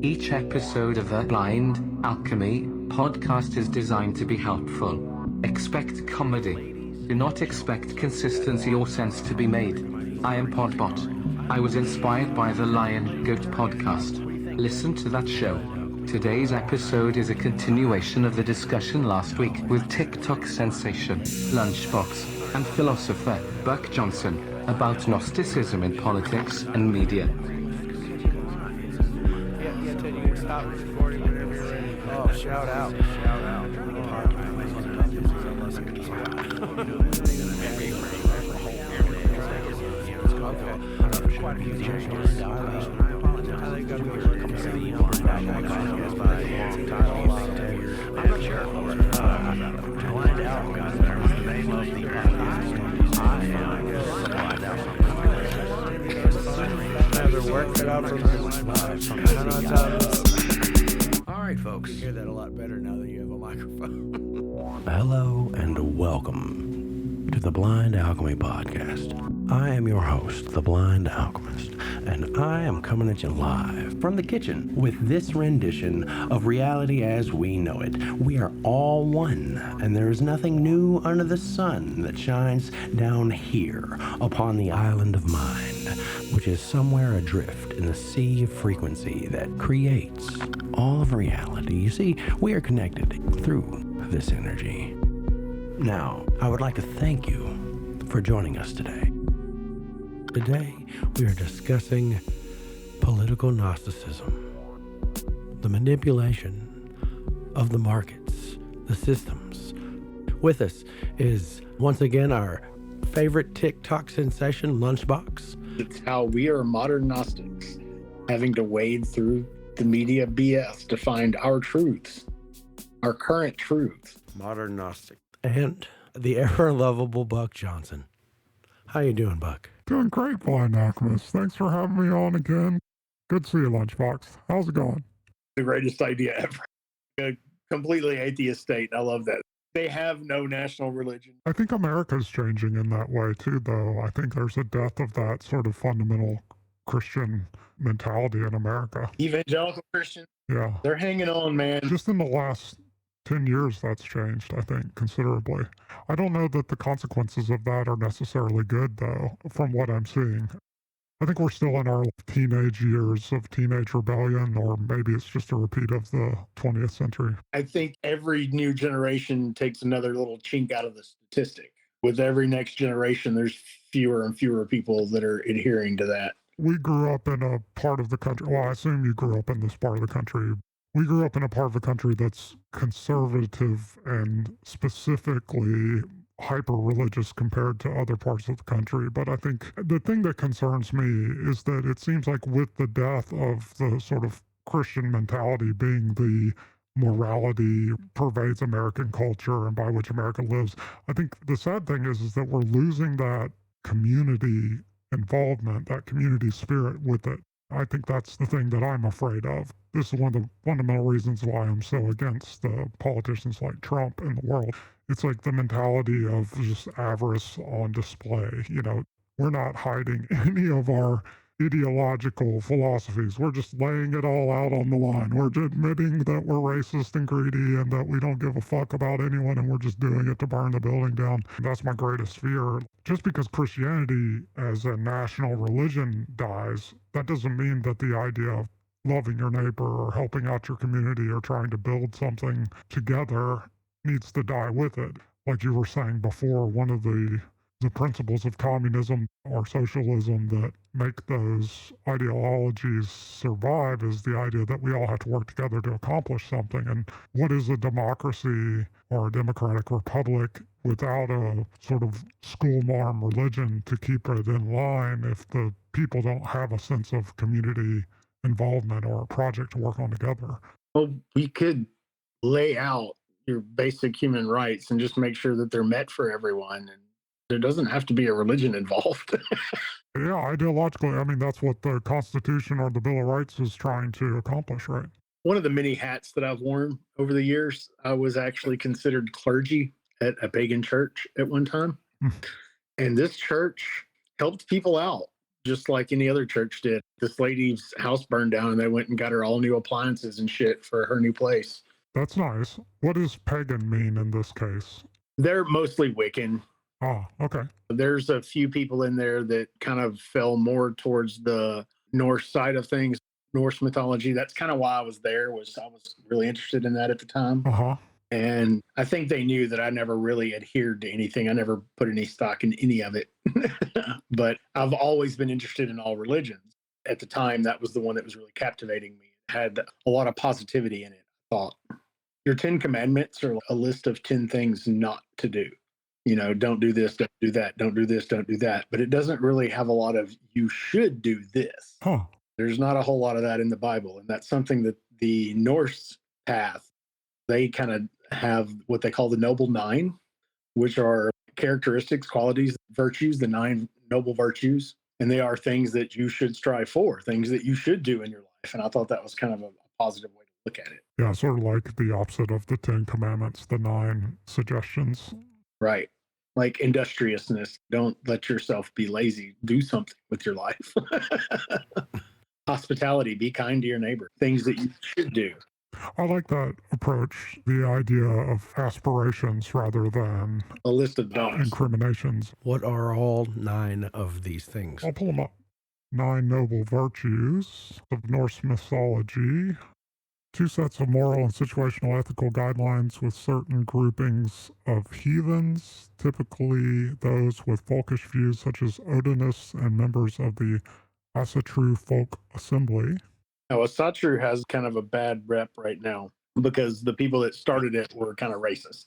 Each episode of the Blind Alchemy Podcast is designed to be helpful. Expect comedy. Do not expect consistency or sense to be made. I am Podbot. I was inspired by the Lion Goat podcast. Listen to that show. Today's episode is a continuation of the discussion last week with TikTok sensation, Lunchbox, and philosopher Buck Johnson about Gnosticism in politics and media. Stop recording whenever you're ready. Oh, shout out. I'm not sure. Blind Alchemy is the name of the podcast. I am Blind Alchemy. Another work cut out for me. All right, folks. You hear that a lot better now that you have a microphone. Hello and welcome to the Blind Alchemy Podcast. I am your host, the Blind Alchemist, and I am coming at you live from the kitchen with this rendition of reality as we know it. We are all one, and there is nothing new under the sun that shines down here upon the island of mind, which is somewhere adrift in the sea of frequency that creates all of reality. You see, we are connected through this energy. Now, I would like to thank you for joining us today. Today, we are discussing political Gnosticism, the manipulation of the markets, the systems. With us is, once again, our favorite TikTok sensation, Lunchbox. It's how we are modern Gnostics, having to wade through the media BS to find our truths, our current truths. Modern Gnostic. And the ever-lovable Buck Johnson. How you doing, Buck? Doing great, Blind Alchemist. Thanks for having me on again. Good to see you, Lunchbox. How's it going? The greatest idea ever. A completely atheist state. I love that. They have no national religion. I think America's changing in that way, too, though. I think there's a death of that sort of fundamental Christian mentality in America. Evangelical Christians, Yeah. they're hanging on, man. Just in the last 10 years, that's changed, I think, considerably. I don't know that the consequences of that are necessarily good, though, from what I'm seeing. I think we're still in our teenage years of teenage rebellion, or maybe it's just a repeat of the 20th century. I think every new generation takes another little chink out of the statistic. With every next generation, there's fewer and fewer people that are adhering to that. We grew up in a part of the country, well, I assume you grew up in this part of the country. We grew up in a part of the country that's conservative and specifically hyper-religious compared to other parts of the country. But I think the thing that concerns me is that it seems like with the death of the sort of Christian mentality being the morality pervades American culture and by which America lives, I think the sad thing is that we're losing that community involvement, that community spirit with it. I think that's the thing that I'm afraid of. This is one of the fundamental reasons why I'm so against the politicians like Trump in the world. It's like the mentality of just avarice on display. You know, we're not hiding any of our ideological philosophies. We're just laying it all out on the line. We're admitting that we're racist and greedy and that we don't give a fuck about anyone and we're just doing it to burn the building down. That's my greatest fear. Just because Christianity as a national religion dies, that doesn't mean that the idea of loving your neighbor or helping out your community or trying to build something together needs to die with it. Like you were saying before, one of the principles of communism or socialism that make those ideologies survive is the idea that we all have to work together to accomplish something. And what is a democracy or a democratic republic without a sort of schoolmarm religion to keep it in line if the people don't have a sense of community involvement or a project to work on together? Well, we could lay out your basic human rights and just make sure that they're met for everyone. And there doesn't have to be a religion involved. Yeah, ideologically, I mean, that's what the Constitution or the Bill of Rights is trying to accomplish, right? One of the many hats that I've worn over the years, I was actually considered clergy at a pagan church at one time. And this church helped people out just like any other church did. This lady's house burned down and they went and got her all new appliances and shit for her new place. That's nice. What does pagan mean in this case? They're mostly Wiccan. Ah, okay. There's a few people in there that kind of fell more towards the Norse side of things, Norse mythology. That's kind of why I was there, I was really interested in that at the time. Uh-huh. And I think they knew that I never really adhered to anything. I never put any stock in any of it. But I've always been interested in all religions. At the time, that was the one that was really captivating me. It had a lot of positivity in it, I thought. Your 10 commandments are a list of 10 things not to do. You know, don't do this, don't do that, don't do this, don't do that. But it doesn't really have a lot of, you should do this. Huh. There's not a whole lot of that in the Bible. And that's something that the Norse path, they kind of have what they call the Noble Nine, which are characteristics, qualities, virtues, the 9 noble virtues. And they are things that you should strive for, things that you should do in your life. And I thought that was kind of a positive way to look at it. Yeah, sort of like the opposite of the 10 commandments, the 9 suggestions. Right. Like industriousness. Don't let yourself be lazy. Do something with your life. Hospitality. Be kind to your neighbor. Things that you should do. I like that approach, the idea of aspirations rather than A list of don'ts. incriminations. What are all 9 of these things? I'll pull them up. 9 noble virtues of Norse mythology. 2 sets of moral and situational ethical guidelines with certain groupings of heathens, typically those with folkish views such as Odinists and members of the Asatru folk assembly. Now, Asatru has kind of a bad rep right now because the people that started it were kind of racist.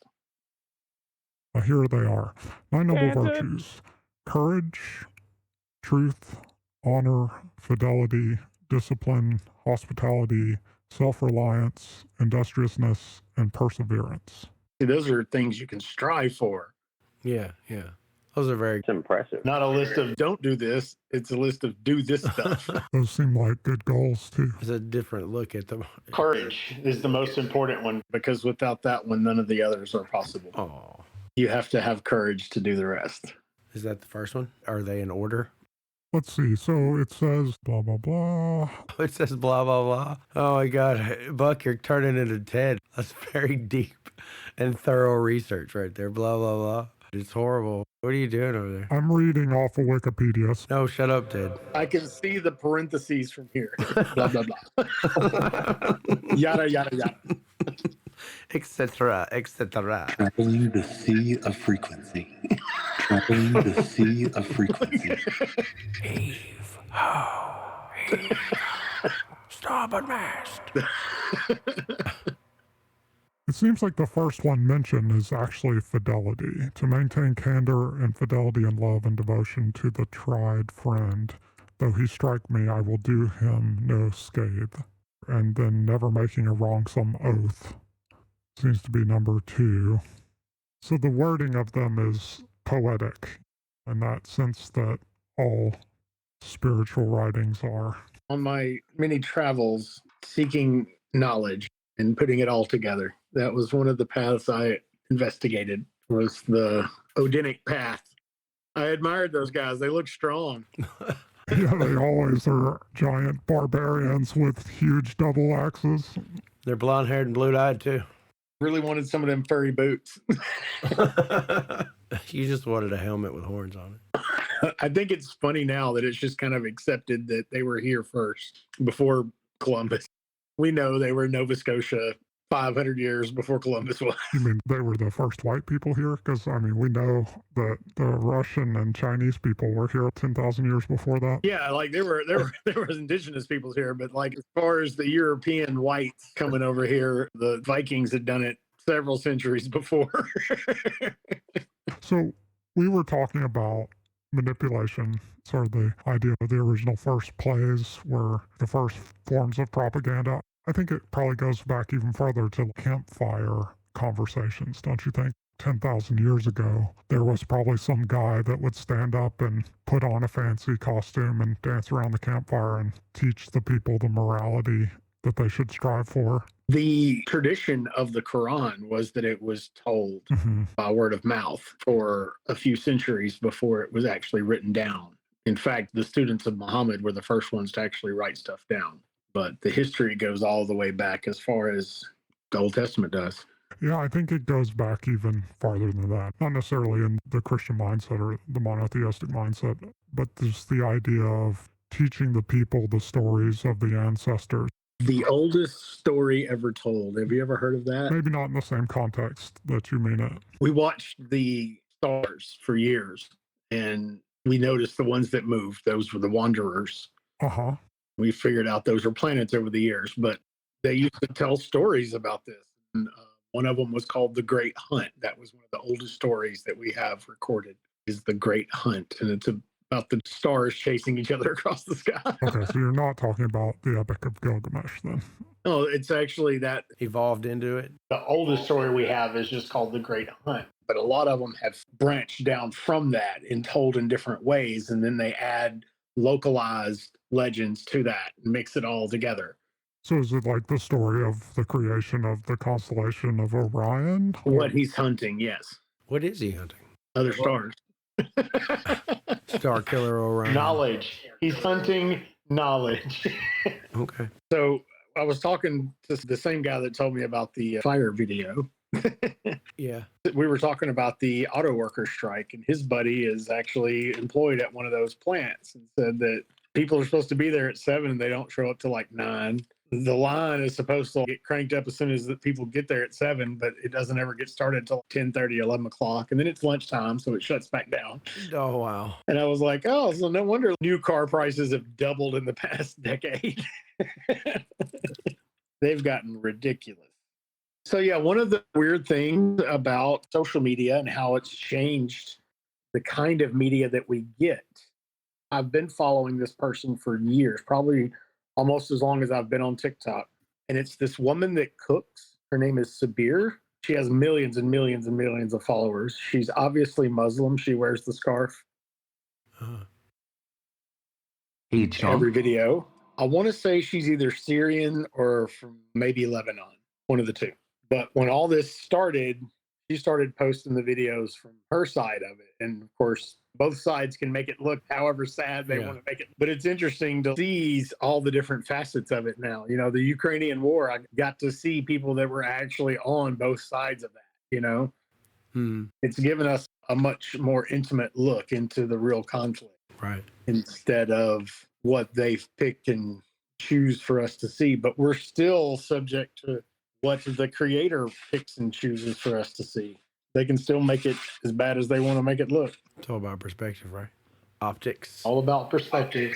Here they are. 9 noble virtues: courage, truth, honor, fidelity, discipline, hospitality, self-reliance, industriousness, and perseverance. See, those are things you can strive for. Yeah. Those are very... It's impressive. Not a list of don't do this. It's a list of do this stuff. Those seem like good goals, too. It's a different look at them. Courage is the most important one because without that one, none of the others are possible. Oh. You have to have courage to do the rest. Is that the first one? Are they in order? Let's see. So it says blah, blah, blah. It says blah, blah, blah. Oh my God. Buck, you're turning into Ted. That's very deep and thorough research right there. Blah, blah, blah. It's horrible. What are you doing over there? I'm reading off of Wikipedia. No, shut up, Ted. I can see the parentheses from here. Blah, blah, blah. Yada, yada, yada. Etc., etc. Traveling the sea of frequency. Traveling the sea of frequency. Heave ho, heave ho. Starboard mast. It seems like the first one mentioned is actually fidelity. To maintain candor and fidelity in love and devotion to the tried friend. Though he strike me, I will do him no scathe. And then never making a wrongsome oath. Seems to be number 2. So the wording of them is poetic, in that sense that all spiritual writings are. On my many travels, seeking knowledge and putting it all together, that was one of the paths I investigated, was the Odinic path. I admired those guys. They look strong. Yeah, they always are giant barbarians with huge double axes. They're blonde-haired and blue-eyed, too. Really wanted some of them furry boots. You just wanted a helmet with horns on it. I think it's funny now that it's just kind of accepted that they were here first, before Columbus. We know they were in Nova Scotia 500 years before Columbus was. You mean they were the first white people here? Because, I mean, we know that the Russian and Chinese people were here 10,000 years before that. Yeah, like there were indigenous peoples here, but like as far as the European whites coming over here, the Vikings had done it several centuries before. So we were talking about manipulation, sort of the idea of the original first plays were the first forms of propaganda. I think it probably goes back even further to campfire conversations, don't you think? 10,000 years ago, there was probably some guy that would stand up and put on a fancy costume and dance around the campfire and teach the people the morality that they should strive for. The tradition of the Quran was that it was told Mm-hmm. by word of mouth for a few centuries before it was actually written down. In fact, the students of Muhammad were the first ones to actually write stuff down. But the history goes all the way back as far as the Old Testament does. Yeah, I think it goes back even farther than that. Not necessarily in the Christian mindset or the monotheistic mindset, but just the idea of teaching the people the stories of the ancestors. The oldest story ever told. Have you ever heard of that? Maybe not in the same context that you mean it. We watched the stars for years, and we noticed the ones that moved. Those were the wanderers. Uh-huh. We figured out those were planets over the years, but they used to tell stories about this. And, one of them was called The Great Hunt. That was one of the oldest stories that we have recorded, is The Great Hunt. And it's about the stars chasing each other across the sky. Okay, so you're not talking about the Epic of Gilgamesh then. No, it's actually that Evolved into it. the oldest story we have is just called The Great Hunt. But a lot of them have branched down from that and told in different ways. And then they add localized legends to that and mix it all together. So is it like the story of the creation of the constellation of Orion? What he's hunting, yes. What is he hunting? Other stars. Star Killer Orion. Knowledge. He's hunting knowledge. Okay. So I was talking to the same guy that told me about the fire video. Yeah. We were talking about the auto worker strike, and his buddy is actually employed at one of those plants and said that people are supposed to be there at 7 and they don't show up till like 9. The line is supposed to get cranked up as soon as the people get there at 7, but it doesn't ever get started until 10:30, 11 o'clock. And then it's lunchtime, so it shuts back down. Oh, wow. And I was like, oh, so no wonder new car prices have doubled in the past decade. They've gotten ridiculous. So, yeah, one of the weird things about social media and how it's changed the kind of media that we get. I've been following this person for years, probably almost as long as I've been on TikTok. And it's this woman that cooks. Her name is Sabir. She has millions and millions and millions of followers. She's obviously Muslim. She wears the scarf every video. I want to say she's either Syrian or from maybe Lebanon, one of the two. But when all this started, she started posting the videos from her side of it. And of course, both sides can make it look however sad they want to make it. But it's interesting to see all the different facets of it now. You know, the Ukrainian war, I got to see people that were actually on both sides of that, you know. It's given us a much more intimate look into the real conflict. Right. Instead of what they've picked and choose for us to see. But we're still subject to what the creator picks and chooses for us to see. They can still make it as bad as they want to make it look. It's all about perspective, right? Optics. All about perspective.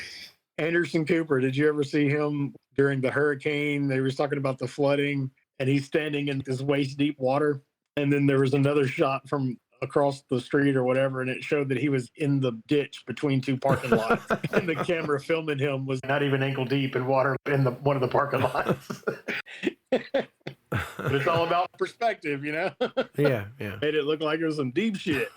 Anderson Cooper, did you ever see him during the hurricane? They were talking about the flooding, and he's standing in this waist-deep water. And then there was another shot from across the street or whatever, and it showed that he was in the ditch between two parking lots. And the camera filming him was not even ankle deep in water in one of the parking lots. But it's all about perspective, you know? Yeah. Made it look like it was some deep shit.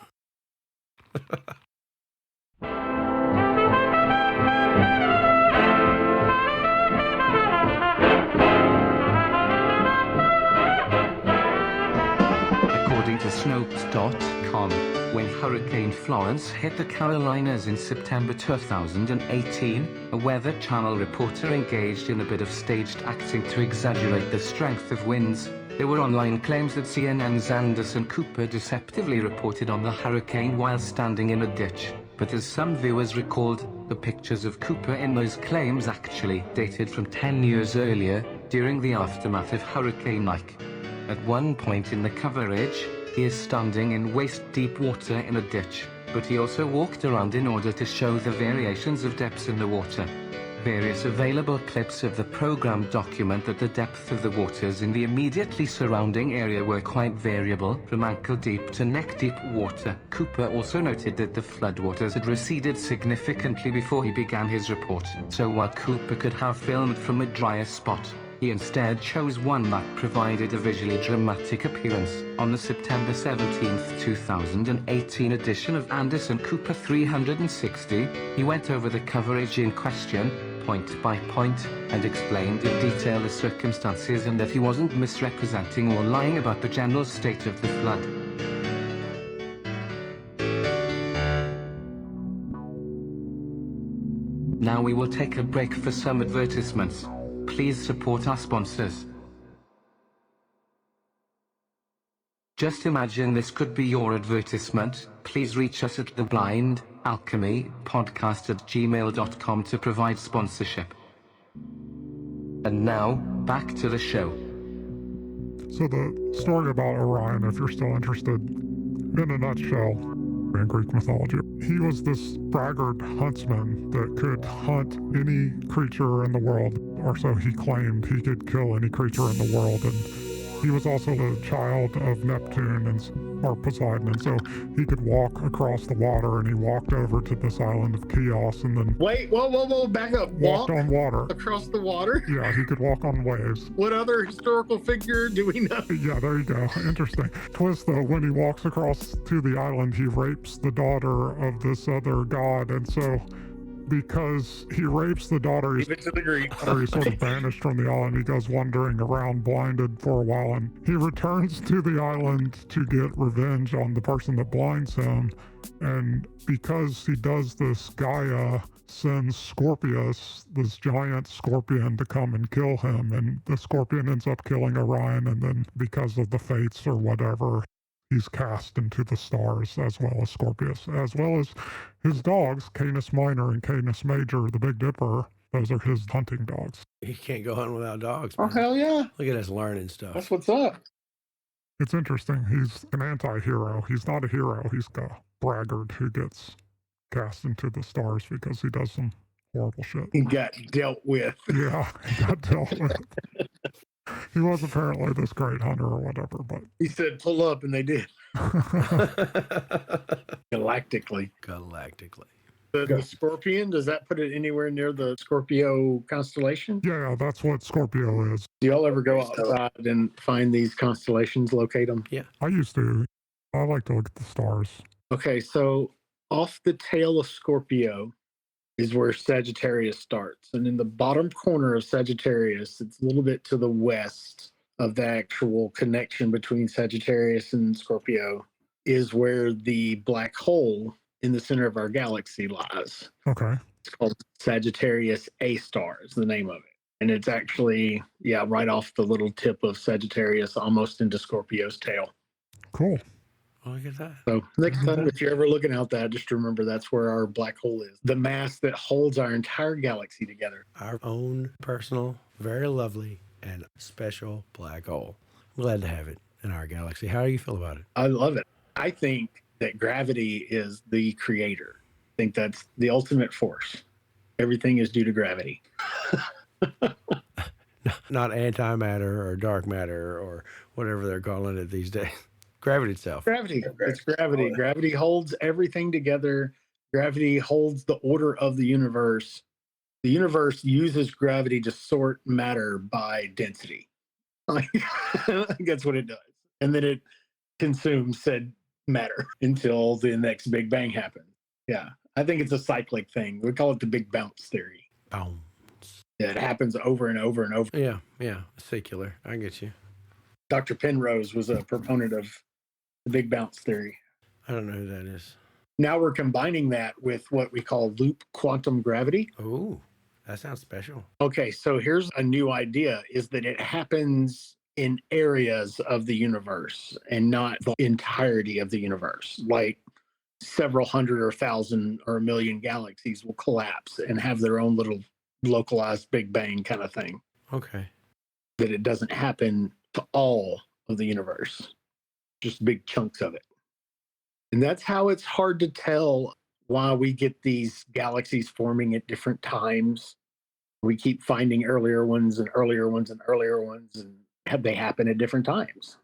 According to Snopes.com, when Hurricane Florence hit the Carolinas in September 2018, a Weather Channel reporter engaged in a bit of staged acting to exaggerate the strength of winds. There were online claims that CNN's Anderson Cooper deceptively reported on the hurricane while standing in a ditch. But as some viewers recalled, the pictures of Cooper in those claims actually dated from 10 years earlier, during the aftermath of Hurricane Ike. At one point in the coverage, he is standing in waist-deep water in a ditch, but he also walked around in order to show the variations of depths in the water. Various available clips of the program document that the depth of the waters in the immediately surrounding area were quite variable, from ankle-deep to neck-deep water. Cooper also noted that the floodwaters had receded significantly before he began his report, so while Cooper could have filmed from a drier spot, he instead chose one that provided a visually dramatic appearance. On the September 17, 2018 edition of Anderson Cooper 360, he went over the coverage in question, point by point, and explained in detail the circumstances and that he wasn't misrepresenting or lying about the general state of the flood. Now we will take a break for some advertisements. Please support our sponsors. Just imagine this could be your advertisement. Please reach us at theblindalchemypodcast@gmail.com to provide sponsorship. And now, back to the show. So the story about Orion, if you're still interested, in a nutshell, in Greek mythology, he was this braggart huntsman that could hunt any creature in the world, or so he claimed. He could kill any creature in the world, and he was also the child of Neptune or Poseidon, and so he could walk across the water, and he walked over to this island of Chios, and then Wait, whoa, back up. walked on water. Across the water? Yeah, he could walk on waves. What other historical figure do we know? Yeah, there you go. Interesting. Twist, though, when he walks across to the island, he rapes the daughter of this other god, and so because he rapes the daughter, he's Leave it to the Greeks. sort of banished from the island. He goes wandering around blinded for a while, and he returns to the island to get revenge on the person that blinds him. And because he does this, Gaia sends Scorpius, this giant scorpion, to come and kill him. And the scorpion ends up killing Orion, and then because of the fates or whatever, he's cast into the stars, as well as Scorpius, as well as his dogs, Canis Minor and Canis Major, the Big Dipper. Those are his hunting dogs. You can't go hunting without dogs, Oh, man. hell yeah. Look at us learning stuff. That's what's up. It's interesting. He's an anti-hero. He's not a hero. He's a braggart who gets cast into the stars because he does some horrible shit. He got dealt with. Yeah, he got dealt with. He was apparently this great hunter or whatever, but He said, pull up, and they did. Galactically. Galactically. The scorpion, does that put it anywhere near the Scorpio constellation? yeah, that's what Scorpio is. Do y'all ever go outside and find these constellations, locate them? I used to. I like to look at the stars. Okay, so off the tail of Scorpio is where Sagittarius starts. And in the bottom corner of Sagittarius, it's a little bit to the west of the actual connection between Sagittarius and Scorpio, is where the black hole in the center of our galaxy lies. Okay. It's called Sagittarius A star is the name of it. And it's actually, right off the little tip of Sagittarius, almost into Scorpio's tail. Cool. Look at that. So next time, if you're ever looking out that, just remember that's where our black hole is. The mass that holds our entire galaxy together. Our own personal, very lovely, and special black hole. I'm glad to have it in our galaxy. How do you feel about it? I love it. I think that gravity is the creator. I think that's the ultimate force. Everything is due to gravity. Not antimatter or dark matter or whatever they're calling it these days. Gravity itself. Gravity. It's gravity. Gravity holds everything together. Gravity holds the order of the universe. The universe uses gravity to sort matter by density. That's what it does. And then it consumes said matter until the next Big Bang happens. Yeah. I think it's a cyclic thing. We call it the big bounce theory. Boom. Yeah, it happens over and over and over. Yeah. Secular. I get you. Dr. Penrose was a proponent of the big bounce theory. I don't know who that is. Now we're combining that with what we call loop quantum gravity. Oh, that sounds special. Okay, so here's a new idea, is that it happens in areas of the universe and not the entirety of the universe. Like several hundred or thousand or a million galaxies will collapse and have their own little localized Big Bang kind of thing. Okay. That it doesn't happen to all of the universe, just big chunks of it. And that's how it's hard to tell why we get these galaxies forming at different times. We keep finding earlier ones and earlier ones and earlier ones, and have they happen at different times.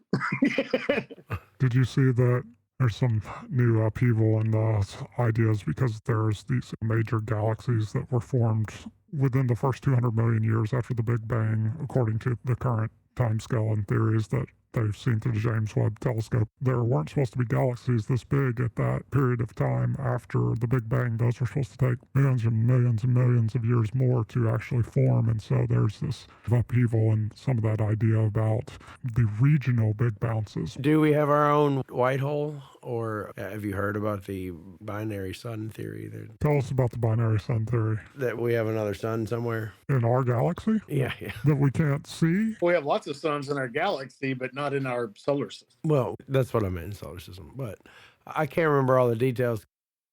Did you see that there's some new upheaval in the ideas because there's these major galaxies that were formed within the first 200 million years after the Big Bang, according to the current timescale and theories, that they've seen through the James Webb Telescope. There weren't supposed to be galaxies this big at that period of time after the Big Bang. Those were supposed to take millions and millions and millions of years more to actually form. And so there's this upheaval and some of that idea about the regional big bounces. Do we have our own white hole, or have you heard about the binary sun theory? Tell us about the binary sun theory. That we have another sun somewhere? In our galaxy? Yeah. That we can't see? We have lots of suns in our galaxy, but not in our solar system. Well, that's what I meant in solar system, but I can't remember all the details.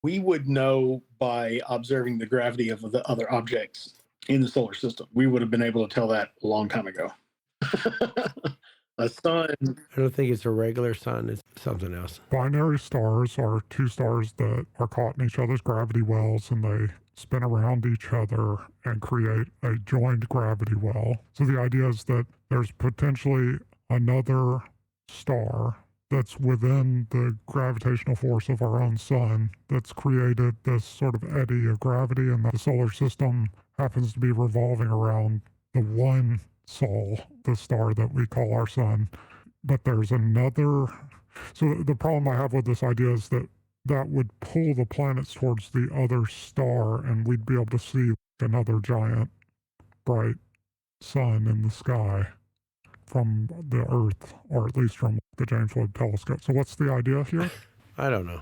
We would know by observing the gravity of the other objects in the solar system. We would have been able to tell that a long time ago. A sun. I don't think it's a regular sun. It's something else. Binary stars are two stars that are caught in each other's gravity wells, and they spin around each other and create a joined gravity well. So the idea is that there's potentially another star that's within the gravitational force of our own sun that's created this sort of eddy of gravity, and the solar system happens to be revolving around the one Sol, the star that we call our sun. But there's another. So the problem I have with this idea is that would pull the planets towards the other star, and we'd be able to see another giant bright sun in the sky from the Earth, or at least from the James Webb Telescope. So what's the idea here? I don't know.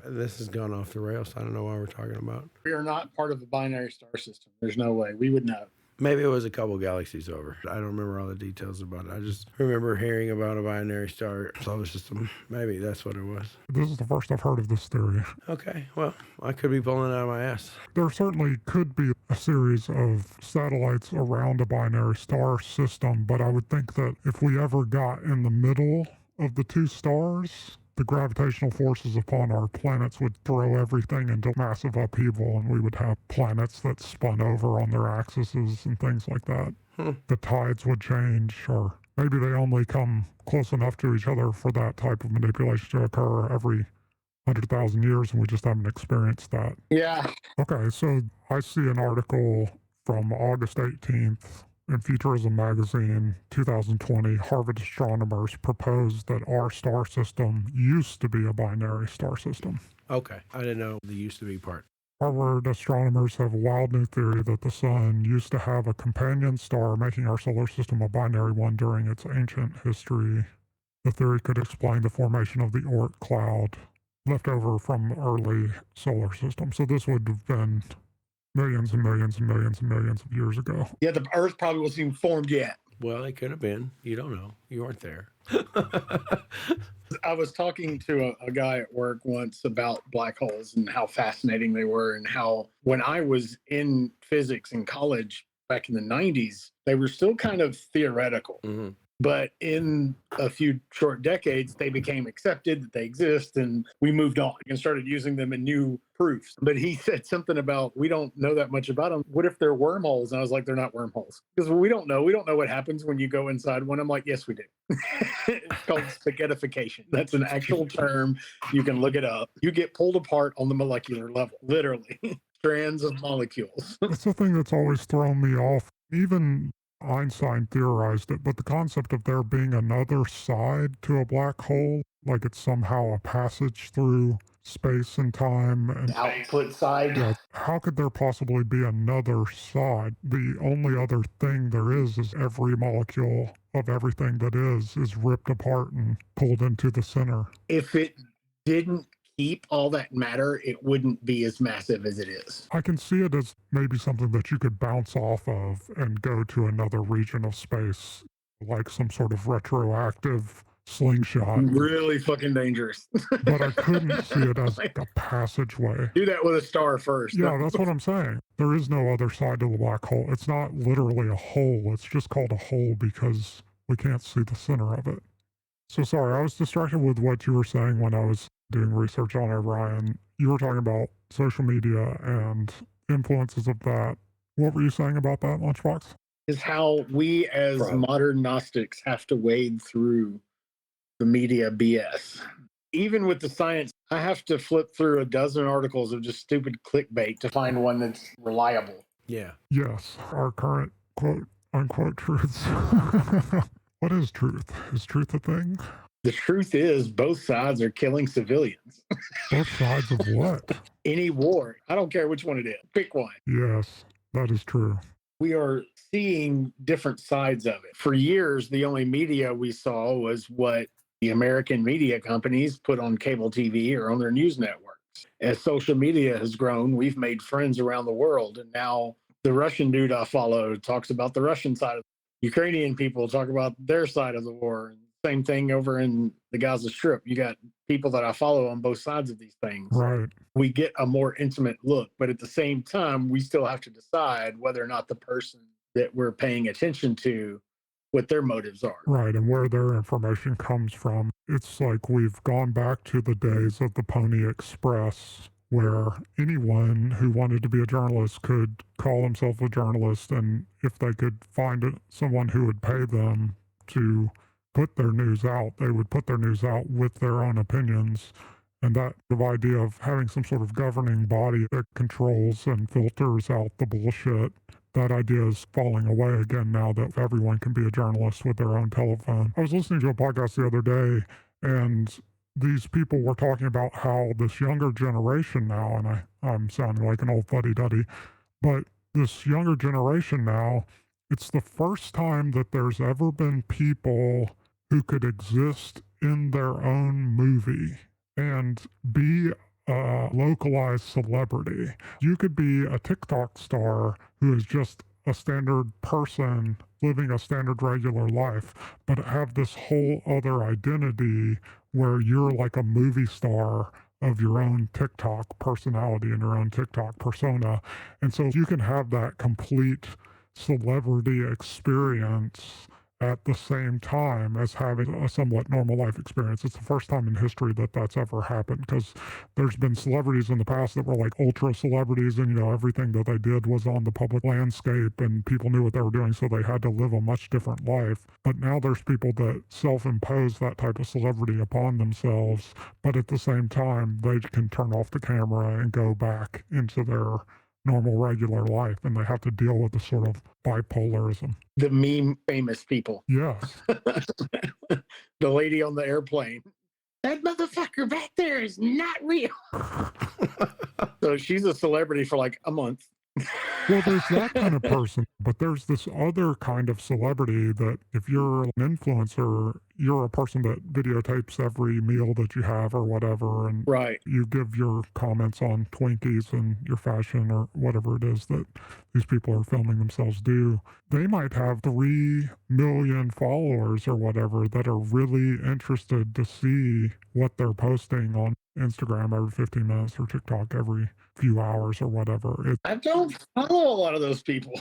This has gone off the rails. I don't know what we're talking about. We are not part of the binary star system. There's no way. We would know. Maybe it was a couple galaxies over. I don't remember all the details about it. I just remember hearing about a binary star solar system. Maybe that's what it was. This is the first I've heard of this theory. Okay, well, I could be pulling it out of my ass. There certainly could be a series of satellites around a binary star system, but I would think that if we ever got in the middle of the two stars, the gravitational forces upon our planets would throw everything into massive upheaval, and we would have planets that spun over on their axes and things like that. The tides would change, or maybe they only come close enough to each other for that type of manipulation to occur every 100,000 years, and we just haven't experienced that. Yeah. Okay, so I see an article from August 18th in Futurism magazine, 2020. Harvard astronomers proposed that our star system used to be a binary star system. Okay, I didn't know the used to be part. Harvard astronomers have a wild new theory that the sun used to have a companion star, making our solar system a binary one during its ancient history. The theory could explain the formation of the Oort cloud left over from early solar system. So this would have been millions and millions and millions and millions of years ago. Yeah, the Earth probably wasn't even formed yet. Well, it could have been. You don't know. You weren't there. I was talking to a guy at work once about black holes and how fascinating they were, and how when I was in physics in college back in the 90s, they were still kind of theoretical. Mm-hmm. But in a few short decades, they became accepted that they exist, and we moved on and started using them in new proofs. But he said something about, we don't know that much about them. What if they're wormholes? And I was like, they're not wormholes. Because we don't know. We don't know what happens when you go inside one. I'm like, yes, we do. It's called spaghettification. That's an actual term. You can look it up. You get pulled apart on the molecular level, literally. Strands of molecules. It's the thing that's always thrown me off. Even Einstein theorized it, but the concept of there being another side to a black hole, like it's somehow a passage through space and time. And The output side. yeah, how could there possibly be another side? The only other thing there is every molecule of everything that is ripped apart and pulled into the center. If it didn't keep all that matter, it wouldn't be as massive as it is. I can see it as maybe something that you could bounce off of and go to another region of space, like some sort of retroactive slingshot. Really fucking dangerous. But I couldn't see it as a passageway. Do that with a star first. Yeah, that's what I'm saying. There is no other side to the black hole. It's not literally a hole. It's just called a hole because we can't see the center of it. So sorry, I was distracted with what you were saying when I was doing research on Orion. You were talking about social media and influences of that. What were you saying about that, Lunchbox? Is how we as modern Gnostics have to wade through the media BS. Even with the science, I have to flip through a dozen articles of just stupid clickbait to find one that's reliable. Yeah. Yes, our current quote unquote truths. What is truth? Is truth a thing? The truth is both sides are killing civilians. Both sides of what? Any war. I don't care which one it is. Pick one. Yes, that is true. We are seeing different sides of it. For years, the only media we saw was what the American media companies put on cable TV or on their news networks. As social media has grown, we've made friends around the world. And now the Russian dude I follow talks about the Russian side of it. Ukrainian people talk about their side of the war. Same thing over in the Gaza Strip. You got people that I follow on both sides of these things. Right. We get a more intimate look, but at the same time, we still have to decide whether or not the person that we're paying attention to, what their motives are. Right, and where their information comes from. It's like we've gone back to the days of the Pony Express, where anyone who wanted to be a journalist could call himself a journalist, and if they could find someone who would pay them to put their news out, they would put their news out with their own opinions. And that idea of having some sort of governing body that controls and filters out the bullshit, that idea is falling away again now that everyone can be a journalist with their own telephone. I was listening to a podcast the other day, and these people were talking about how this younger generation now, and I'm sounding like an old fuddy-duddy, but this younger generation now, it's the first time that there's ever been people who could exist in their own movie and be a localized celebrity. You could be a TikTok star who is just a standard person living a standard regular life, but have this whole other identity where you're like a movie star of your own TikTok personality and your own TikTok persona. And so you can have that complete celebrity experience at the same time as having a somewhat normal life experience. It's the first time in history that that's ever happened, because there's been celebrities in the past that were like ultra celebrities, and everything that they did was on the public landscape and people knew what they were doing, so they had to live a much different life. But now there's people that self-impose that type of celebrity upon themselves, but at the same time they can turn off the camera and go back into their normal regular life, and they have to deal with the sort of bipolarism. The meme famous people. Yes. The lady on the airplane. That motherfucker back there is not real. So she's a celebrity for like a month. Well, there's that kind of person, but there's this other kind of celebrity that if you're an influencer, you're a person that videotapes every meal that you have or whatever, and Right. you give your comments on Twinkies and your fashion or whatever it is that these people are filming themselves do. They might have 3 million followers or whatever that are really interested to see what they're posting on Instagram every 15 minutes or TikTok every few hours or whatever. I don't follow a lot of those people.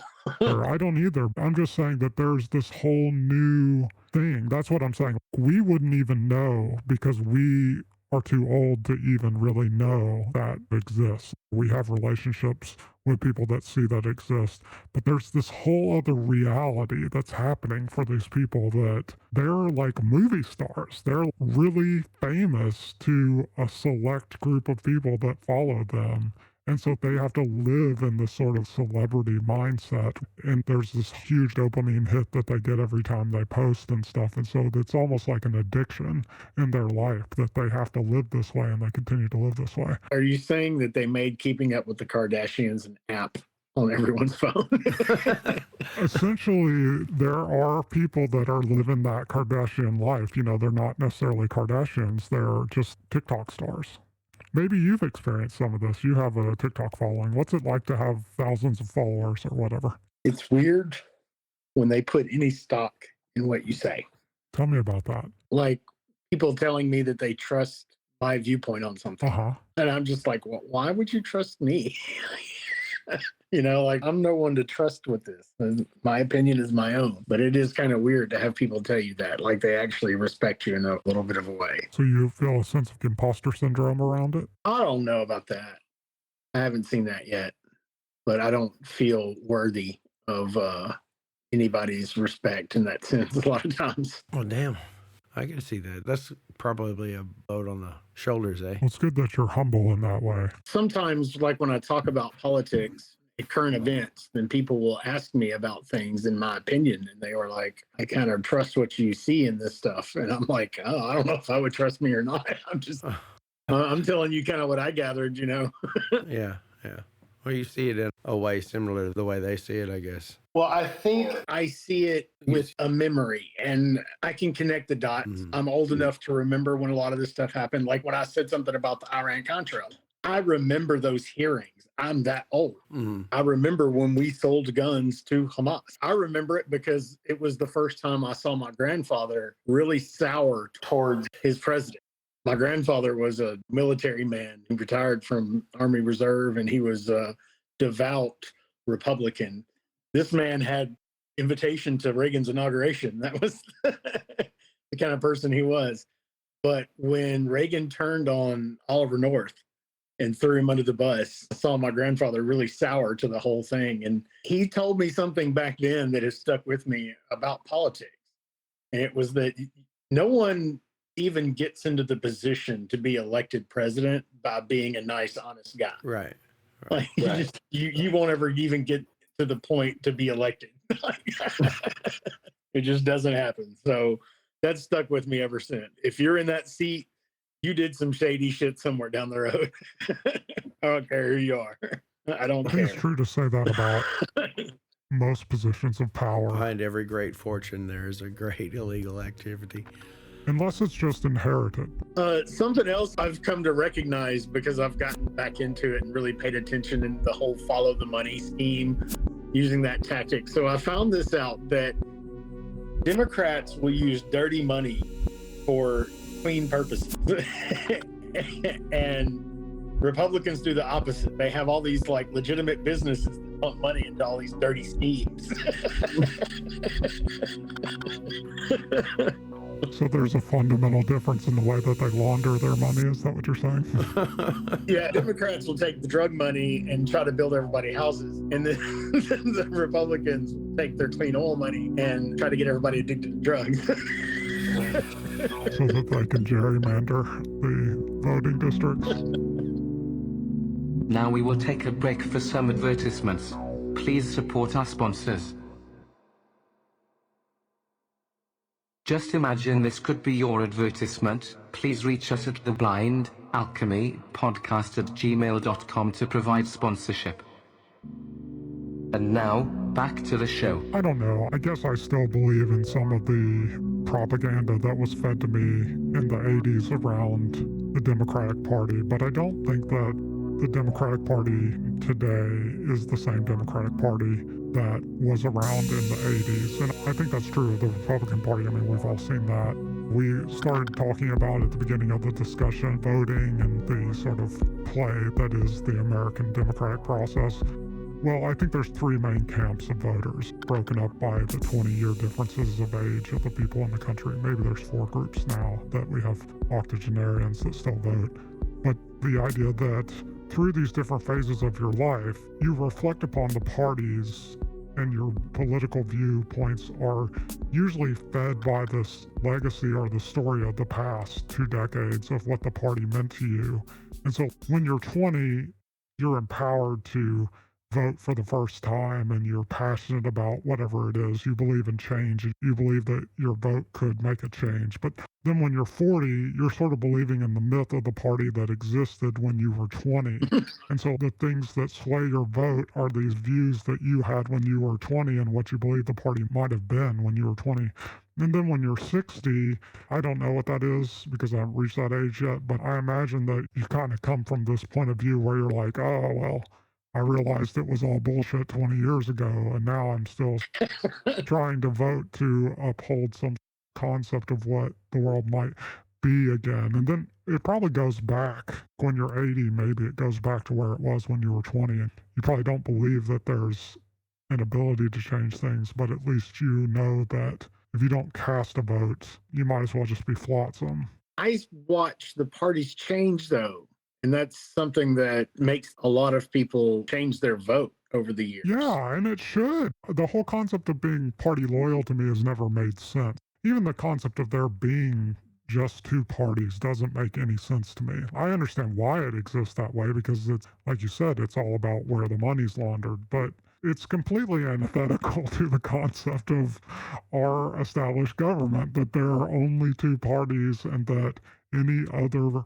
Or I don't either. I'm just saying that there's this whole new thing. That's what I'm saying. We wouldn't even know because we are too old to even really know that exists. We have relationships with people that see that exist, but there's this whole other reality that's happening for these people that they're like movie stars. They're really famous to a select group of people that follow them. And so they have to live in this sort of celebrity mindset. And there's this huge dopamine hit that they get every time they post and stuff. And so it's almost like an addiction in their life that they have to live this way, and they continue to live this way. Are you saying that they made Keeping Up with the Kardashians an app on everyone's phone? Essentially, there are people that are living that Kardashian life. They're not necessarily Kardashians. They're just TikTok stars. Maybe you've experienced some of this. You have a TikTok following. What's it like to have thousands of followers or whatever? It's weird when they put any stock in what you say. Tell me about that. Like people telling me that they trust my viewpoint on something. And I'm just like, well, why would you trust me? Like I'm no one to trust with this. My opinion is my own. But it is kind of weird to have people tell you that, like they actually respect you in a little bit of a way. So you feel a sense of imposter syndrome around it? I don't know about that. I haven't seen that yet. But I don't feel worthy of anybody's respect in that sense a lot of times. Well, damn. I can see that. That's probably a load on the shoulders, eh? Well, it's good that you're humble in that way. Sometimes, like when I talk about politics, at current events, then people will ask me about things in my opinion. And they were like, I kind of trust what you see in this stuff. And I'm like, oh, I don't know if I would trust me or not. I'm telling you kind of what I gathered, Yeah. Well, you see it in a way similar to the way they see it, I guess. Well, I think I see it with a memory and I can connect the dots. I'm old enough to remember when a lot of this stuff happened. Like when I said something about the Iran-Contra, I remember those hearings. I'm that old. I remember when we sold guns to Hamas. I remember it because it was the first time I saw my grandfather really sour towards his president. My grandfather was a military man who retired from Army Reserve, and he was a devout Republican. This man had invitation to Reagan's inauguration. That was the kind of person he was. But when Reagan turned on Oliver North and threw him under the bus, I saw my grandfather really sour to the whole thing. And he told me something back then that has stuck with me about politics. And it was that no one even gets into the position to be elected president by being a nice, honest guy. Right. Like you won't ever even get to the point to be elected. It just doesn't happen. So that's stuck with me ever since. If you're in that seat, you did some shady shit somewhere down the road. I don't care who you are. I don't care. It's true to say that about most positions of power. Behind every great fortune, there is a great illegal activity. Unless it's just inherited. Something else I've come to recognize because I've gotten back into it and really paid attention in the whole follow the money scheme, using that tactic. So I found this out that Democrats will use dirty money for clean purposes. And Republicans do the opposite. They have all these like legitimate businesses that pump money into all these dirty schemes. So there's a fundamental difference in the way that they launder their money. Is that what you're saying? Yeah, Democrats will take the drug money and try to build everybody houses. And then the Republicans will take their clean oil money and try to get everybody addicted to drugs. So that they can gerrymander the voting districts. Now we will take a break for some advertisements. Please support our sponsors. Just imagine this could be your advertisement. Please reach us at theblindalchemypodcast@gmail.com to provide sponsorship. And now, back to the show. I don't know. I guess I still believe in some of the propaganda that was fed to me in the 80s around the Democratic Party, but I don't think that the Democratic Party today is the same Democratic Party that was around in the 80s. And I think that's true of the Republican Party. I mean, we've all seen that. We started talking about at the beginning of the discussion voting and the sort of play that is the American democratic process. Well, I think there's three main camps of voters, broken up by the 20-year differences of age of the people in the country. Maybe there's four groups now that we have octogenarians that still vote. But the idea that through these different phases of your life, you reflect upon the parties and your political viewpoints are usually fed by this legacy or the story of the past 2 decades of what the party meant to you. And so when you're 20, you're empowered to vote for the first time and you're passionate about whatever it is. You believe in change. You believe that your vote could make a change. But then when you're 40, you're sort of believing in the myth of the party that existed when you were 20. And so the things that sway your vote are these views that you had when you were 20 and what you believe the party might have been when you were 20. And then when you're 60, I don't know what that is because I haven't reached that age yet, but I imagine that you kind of come from this point of view where you're like, oh, well, I realized it was all bullshit 20 years ago, and now I'm still trying to vote to uphold some concept of what the world might be again. And then it probably goes back when you're 80, maybe it goes back to where it was when you were 20. And you probably don't believe that there's an ability to change things, but at least you know that if you don't cast a vote, you might as well just be flotsam. I watch the parties change, though. And that's something that makes a lot of people change their vote over the years. Yeah, and it should. The whole concept of being party loyal to me has never made sense. Even the concept of there being just two parties doesn't make any sense to me. I understand why it exists that way because it's, like you said, it's all about where the money's laundered, but it's completely antithetical to the concept of our established government, that there are only two parties and that any other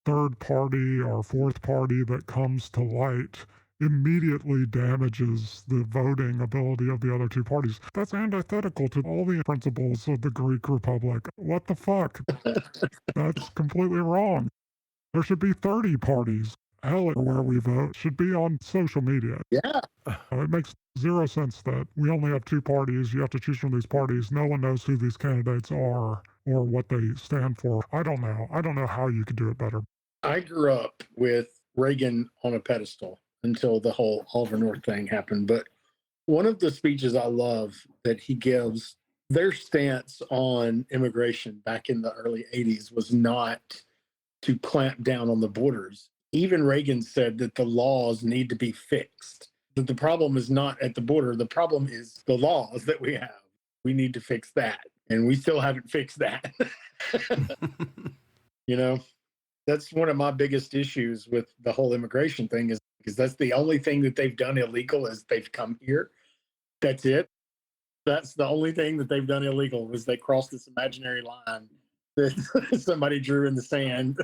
third party or fourth party that comes to light immediately damages the voting ability of the other two parties. That's antithetical to all the principles of the Greek Republic. What the fuck? That's completely wrong. There should be 30 parties. Hell, where we vote should be on social media. Yeah. It makes zero sense that we only have two parties. You have to choose from these parties. No one knows who these candidates are or what they stand for. I don't know. I don't know how you could do it better. I grew up with Reagan on a pedestal until the whole Oliver North thing happened. But one of the speeches I love that he gives, their stance on immigration back in the early 80s was not to clamp down on the borders. Even Reagan said that the laws need to be fixed. That the problem is not at the border. The problem is the laws that we have. We need to fix that. And we still haven't fixed that. You know, that's one of my biggest issues with the whole immigration thing is because that's the only thing that they've done illegal is they've come here. That's it. That's the only thing that they've done illegal was they crossed this imaginary line that somebody drew in the sand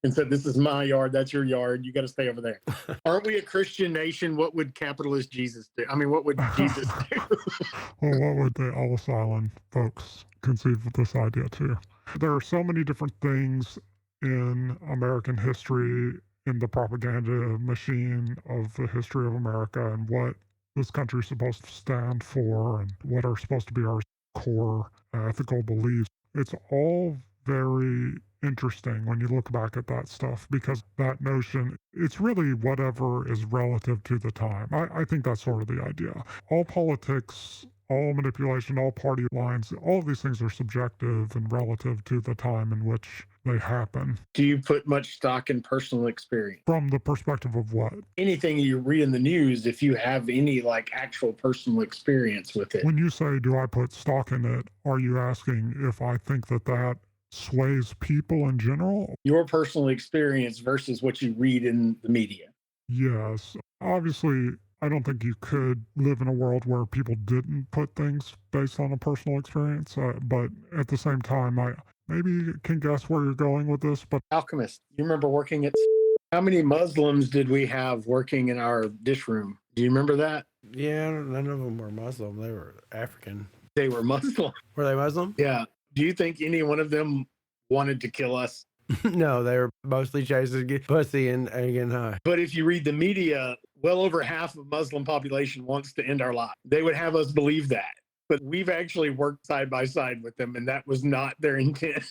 and said, this is my yard, that's your yard, you got to stay over there. Aren't we a Christian nation? What would capitalist Jesus do? I mean, what would Jesus do? Well, what would the Ellis Island folks conceive of this idea too? There are so many different things in American history, in the propaganda machine of the history of America and what this country is supposed to stand for and what are supposed to be our core ethical beliefs. It's all very interesting when you look back at that stuff because that notion, it's really whatever is relative to the time. I think that's sort of the idea. All politics, all manipulation, all party lines, all of these things are subjective and relative to the time in which they happen. Do you put much stock in personal experience? From the perspective of what? Anything you read in the news, if you have any like actual personal experience with it. When you say, do I put stock in it, are you asking if I think that that sways people in general? Your personal experience versus what you read in the media. Yes. Obviously, I don't think you could live in a world where people didn't put things based on a personal experience. But at the same time, I maybe can guess where you're going with this. But Alchemist, you remember working at... How many Muslims did we have working in our dish room? Do you remember that? Yeah, none of them were Muslim. They were African. They were Muslim. Were they Muslim? Yeah. Do you think any one of them wanted to kill us? No, they were mostly chasing pussy and getting high. But if you read the media, well over half of Muslim population wants to end our life. They would have us believe that. But we've actually worked side by side with them, and that was not their intent.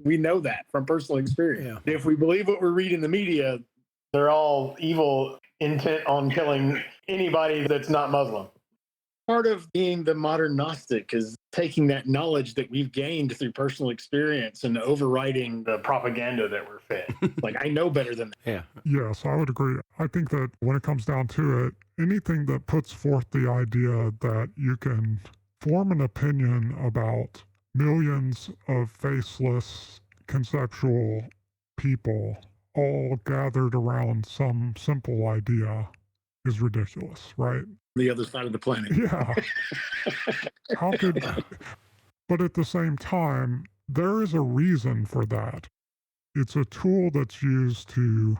We know that from personal experience. Yeah. If we believe what we read in the media, they're all evil, intent on killing anybody that's not Muslim. Part of being the modern Gnostic is taking that knowledge that we've gained through personal experience and overriding the propaganda that we're fed. Like, I know better than that. Yeah. Yes, I would agree. I think that when it comes down to it, anything that puts forth the idea that you can form an opinion about millions of faceless conceptual people all gathered around some simple idea is ridiculous, right? The other side of the planet. Yeah. How could... But at the same time, there is a reason for that. It's a tool that's used to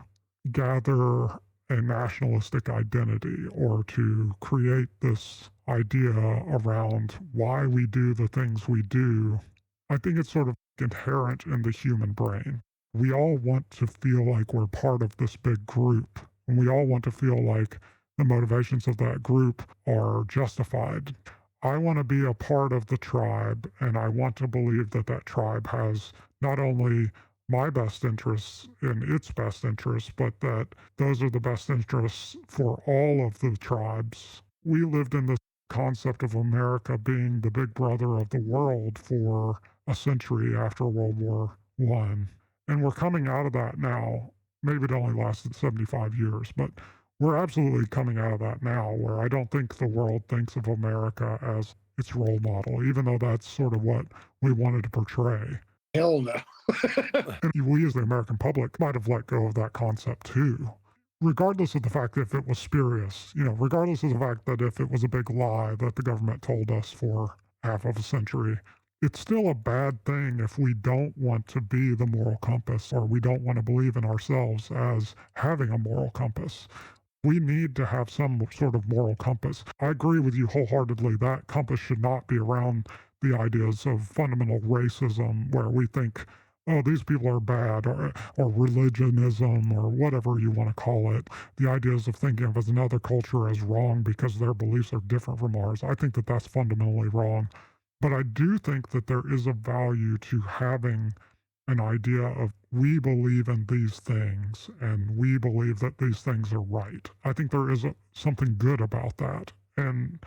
gather a nationalistic identity or to create this idea around why we do the things we do. I think it's sort of inherent in the human brain. We all want to feel like we're part of this big group, and we all want to feel like the motivations of that group are justified. I want to be a part of the tribe, and I want to believe that that tribe has not only my best interests in its best interests, but that those are the best interests for all of the tribes. We lived in this concept of America being the big brother of the world for a century after World War I. And we're coming out of that now. Maybe it only lasted 75 years, but we're absolutely coming out of that now, where I don't think the world thinks of America as its role model, even though that's sort of what we wanted to portray. Hell no. And we as the American public might have let go of that concept too. Regardless of the fact that if it was spurious, regardless of the fact that if it was a big lie that the government told us for half of a century, it's still a bad thing if we don't want to be the moral compass, or we don't want to believe in ourselves as having a moral compass. We need to have some sort of moral compass. I agree with you wholeheartedly. That compass should not be around the ideas of fundamental racism, where we think, oh, these people are bad, or religionism, or whatever you want to call it. The ideas of thinking of another culture as wrong because their beliefs are different from ours. I think that that's fundamentally wrong. But I do think that there is a value to having an idea of, we believe in these things and we believe that these things are right. I think there is something good about that. And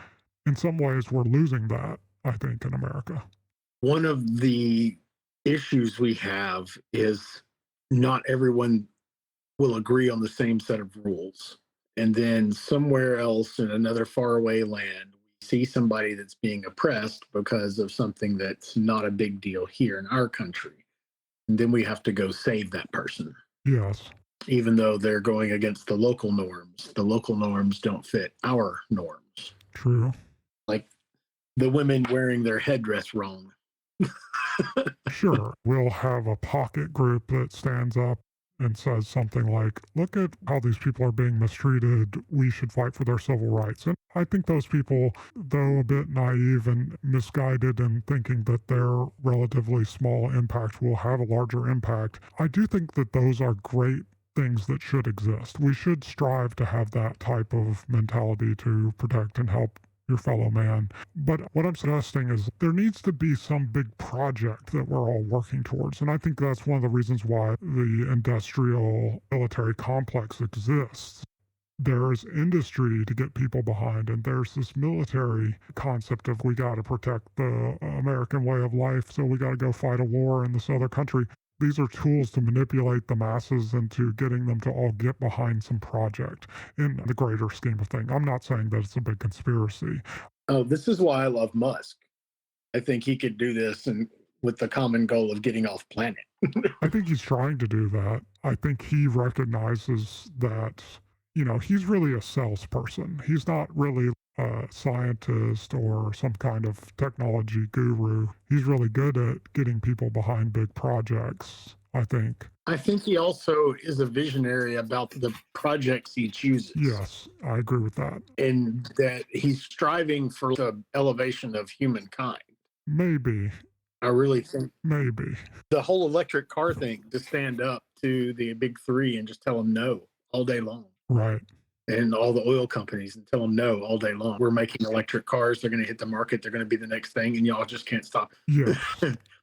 in some ways, we're losing that, I think, in America. One of the issues we have is not everyone will agree on the same set of rules. And then somewhere else in another faraway land, we see somebody that's being oppressed because of something that's not a big deal here in our country. And then we have to go save that person. Yes. Even though they're going against the local norms. The local norms don't fit our norms. True. Like the women wearing their headdress wrong. Sure. We'll have a pocket group that stands up and says something like, look at how these people are being mistreated. We should fight for their civil rights. And I think those people, though a bit naive and misguided in thinking that their relatively small impact will have a larger impact, I do think that those are great things that should exist. We should strive to have that type of mentality to protect and help your fellow man. But what I'm suggesting is there needs to be some big project that we're all working towards. And I think that's one of the reasons why the industrial military complex exists. There's industry to get people behind, and there's this military concept of, we got to protect the American way of life, so we got to go fight a war in this other country. These are tools to manipulate the masses into getting them to all get behind some project in the greater scheme of things. I'm not saying that it's a big conspiracy. Oh, this is why I love Musk. I think he could do this and with the common goal of getting off planet. I think he's trying to do that. I think he recognizes that, he's really a salesperson. He's not really a scientist or some kind of technology guru. He's really good at getting people behind big projects, I think. I think he also is a visionary about the projects he chooses. Yes, I agree with that. And that he's striving for the elevation of humankind. Maybe. I really think Maybe. the whole electric car thing, to stand up to the big three and just tell them no all day long. Right. And all the oil companies, and tell them no all day long. We're making electric cars. They're going to hit the market. They're going to be the next thing. And y'all just can't stop. Yes.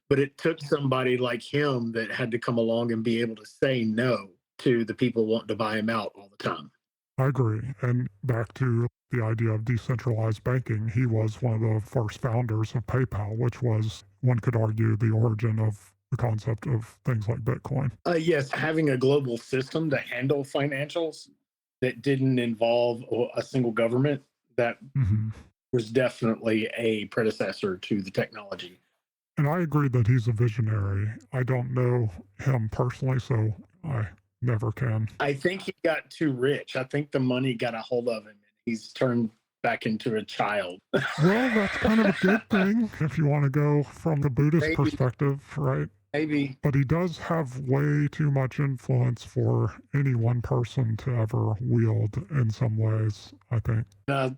But it took somebody like him that had to come along and be able to say no to the people wanting to buy him out all the time. I agree. And back to the idea of decentralized banking, he was one of the first founders of PayPal, which was, one could argue, the origin of the concept of things like Bitcoin. Yes, having a global system to handle financials that didn't involve a single government, that was definitely a predecessor to the technology. And I agree that he's a visionary. I don't know him personally, so I never can. I think he got too rich. I think the money got a hold of him, and he's turned back into a child. Well, that's kind of a good thing if you want to go from the Buddhist perspective, right? Maybe. But he does have way too much influence for any one person to ever wield in some ways, I think.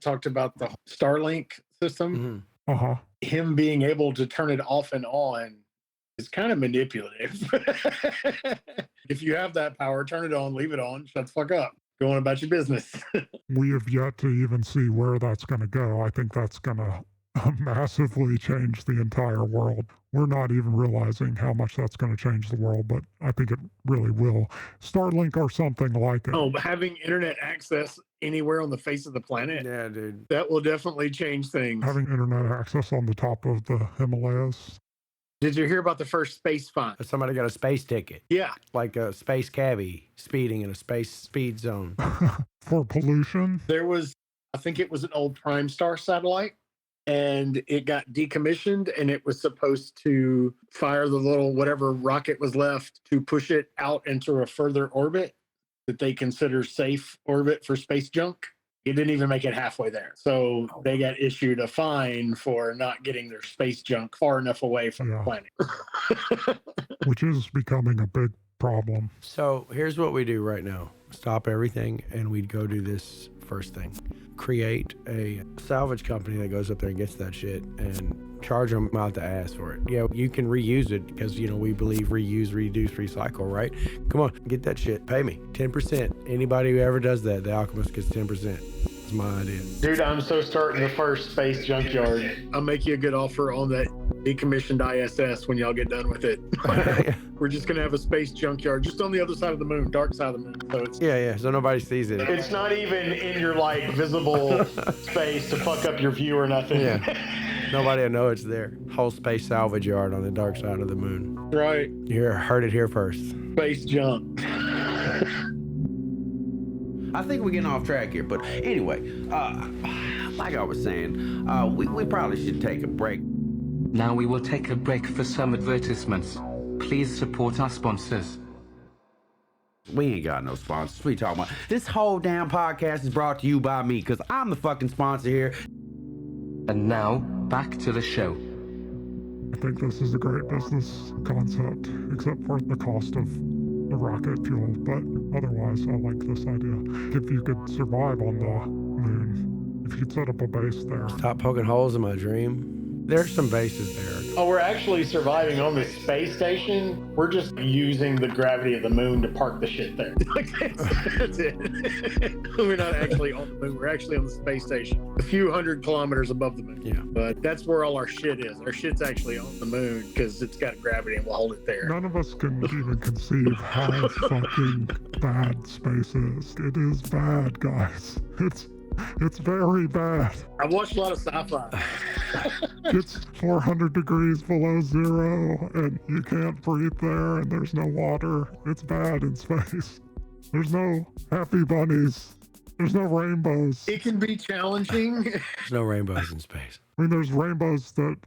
Talked about the Starlink system. Uh-huh. Him being able to turn it off and on is kind of manipulative. If you have that power, turn it on, leave it on, shut the fuck up. Go on about your business. We have yet to even see where that's going to go. I think that's going to massively change the entire world. We're not even realizing how much that's going to change the world, but I think it really will. Starlink or something like it. Oh, having internet access anywhere on the face of the planet? Yeah, dude. That will definitely change things. Having internet access on the top of the Himalayas. Did you hear about the first space find? Somebody got a space ticket. Yeah. Like a space cabbie speeding in a space speed zone. For pollution? There was, I think it was an old Prime Star satellite and it got decommissioned, and it was supposed to fire the little whatever rocket was left to push it out into a further orbit that they consider safe orbit for space junk. It didn't even make it halfway there. So they got issued a fine for not getting their space junk far enough away from the planet. Which is becoming a big problem. So here's what we do right now. Stop everything and we'd go do this first thing. Create a salvage company that goes up there and gets that shit and charge them out the ass for it. Yeah, you can reuse it because, you know, we believe reuse, reduce, recycle, right? Come on, get that shit. Pay me 10%. Anybody who ever does that, the alchemist gets 10%. That's my idea. Dude, I'm so starting the first space junkyard. I'll make you a good offer on that decommissioned ISS when y'all get done with it. We're just going to have a space junkyard just on the other side of the moon, dark side of the moon. So it's so nobody sees it. It's not even in your like visible space to fuck up your view or nothing. Yeah. Nobody will know it's there. Whole space salvage yard on the dark side of the moon. Right. You heard it here first. Space junk. I think we're getting off track here, but anyway, like I was saying, we probably should take a break. Now we will take a break for some advertisements. Please support our sponsors. We ain't got no sponsors. What are you talking about? This whole damn podcast is brought to you by me, because I'm the fucking sponsor here. And now, back to the show. I think this is a great business concept, except for the cost of the rocket fuel. But otherwise, I like this idea. If you could survive on the moon, if you could set up a base there. Stop poking holes in my dream. There's some bases there. Oh, we're actually surviving on the space station. We're just using the gravity of the moon to park the shit there. That's it. We're not actually on the moon. We're actually on the space station, a few hundred kilometers above the moon. Yeah. But that's where all our shit is. Our shit's actually on the moon because it's got gravity and we'll hold it there. None of us can even conceive how fucking bad space is. It is bad, guys. It's very bad. I've watched a lot of sci-fi. It's 400 degrees below zero, and you can't breathe there, and there's no water. It's bad in space. There's no happy bunnies. There's no rainbows. It can be challenging. There's no rainbows in space. I mean, there's rainbows that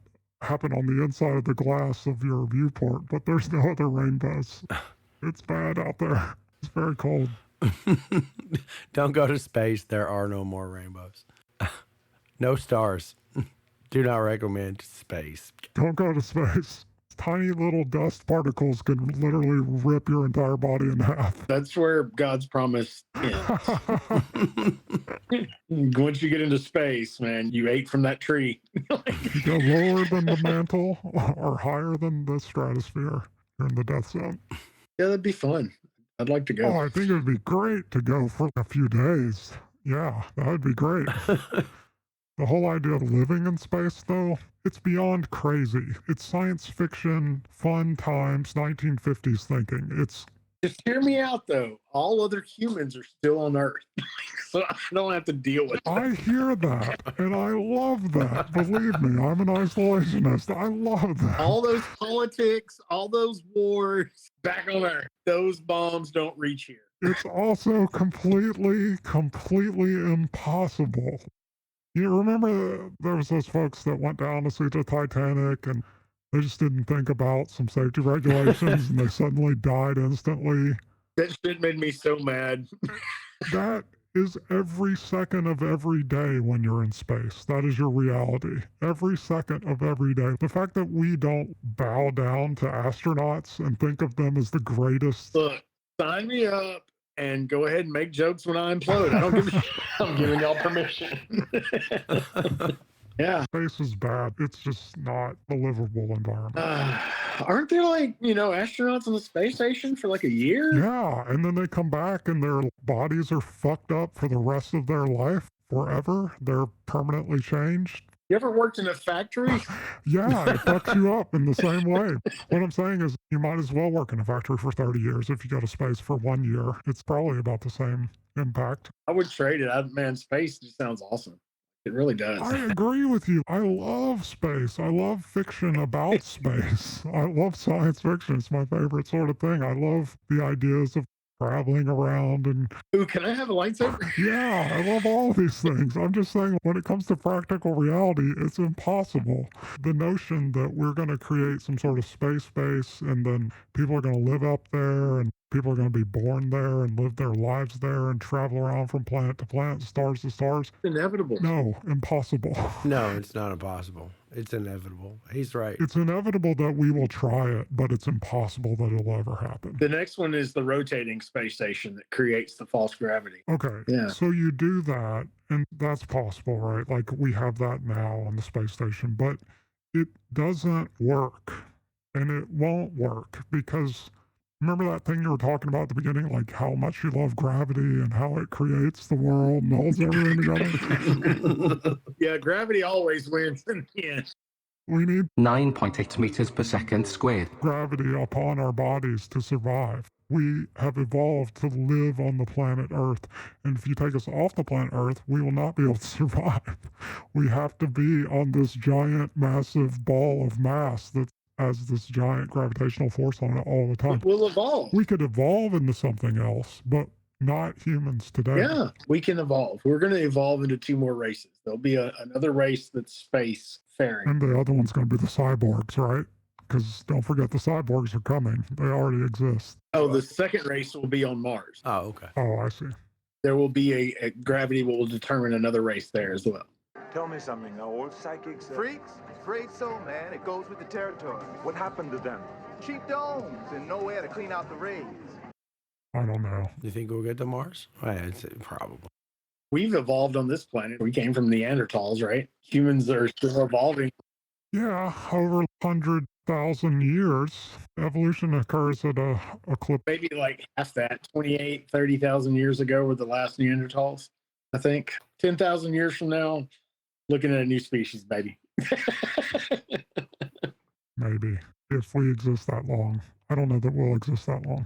happen on the inside of the glass of your viewport, but there's no other rainbows. It's bad out there. It's very cold. Don't go to space. There are no more rainbows. No stars. Do not recommend space. Don't go to space. Tiny little dust particles can literally rip your entire body in half. That's where God's promise ends. Once you get into space, man, you ate from that tree. You go lower than the mantle or higher than the stratosphere. You're in the death zone. Yeah, that'd be fun. I'd like to go. Oh, I think it would be great to go for a few days. Yeah, that would be great. The whole idea of living in space, though, it's beyond crazy. It's science fiction, fun times, 1950s thinking. It's just hear me out, though. All other humans are still on Earth, so I don't have to deal with it. I hear that, and I love that. Believe me, I'm an isolationist. I love that. All those politics, all those wars, back on Earth. Those bombs don't reach here. It's also completely impossible. You remember there was those folks that went down to see the Titanic and they just didn't think about some safety regulations and they suddenly died instantly. That shit made me so mad. That is every second of every day when you're in space. That is your reality. Every second of every day. The fact that we don't bow down to astronauts and think of them as the greatest. Look, sign me up and go ahead and make jokes when I implode. I don't give a shit. I'm giving y'all permission. Yeah. Space is bad. It's just not a livable environment. Aren't there astronauts on the space station for like a year? Yeah, and then they come back and their bodies are fucked up for the rest of their life forever. They're permanently changed. You ever worked in a factory? Yeah, it fucks you up in the same way. What I'm saying is you might as well work in a factory for 30 years if you go to space for 1 year. It's probably about the same impact. I would trade it. Man, space just sounds awesome. It really does. I agree with you. I love space. I love fiction about space. I love science fiction. It's my favorite sort of thing. I love the ideas of traveling around and Ooh, can I have a lightsaber? yeah, I love all of these things. I'm just saying when it comes to practical reality, it's impossible. The notion that we're going to create some sort of space base and then people are going to live up there and people are going to be born there and live their lives there and travel around from planet to planet, stars to stars. Inevitable. No, impossible. No, it's not impossible. It's inevitable. He's right. It's inevitable that we will try it, but it's impossible that it'll ever happen. The next one is the rotating space station that creates the false gravity. Okay. Yeah. So you do that, and that's possible, right? Like we have that now on the space station, but it doesn't work. And it won't work because remember that thing you were talking about at the beginning, like how much you love gravity and how it creates the world and holds everything together? Yeah, gravity always wins in the end. We need 9.8 meters per second squared. gravity upon our bodies to survive. We have evolved to live on the planet Earth. And if you take us off the planet Earth, we will not be able to survive. We have to be on this giant, massive ball of mass that has this giant gravitational force on it all the time. We'll evolve. We could evolve into something else, but not humans today. Yeah, we can evolve. We're going to evolve into 2 more races. There'll be another race that's space faring. And the other one's going to be the cyborgs, right? Because don't forget the cyborgs are coming. They already exist. Oh, the second race will be on Mars. Oh, okay. Oh, I see. There will be a gravity will determine another race there as well. Tell me something. Now, all psychics Freaks? Afraid so, man. It goes with the territory. What happened to them? Cheap domes and nowhere to clean out the rays. I don't know. You think we'll get to Mars? I'd say probably. We've evolved on this planet. We came from Neanderthals, right? Humans are still evolving. Yeah, over 100,000 years, evolution occurs at a clip. Maybe like half that, 28, 30,000 years ago were the last Neanderthals, I think. 10,000 years from now, looking at a new species, baby. Maybe, if we exist that long. I don't know that we'll exist that long.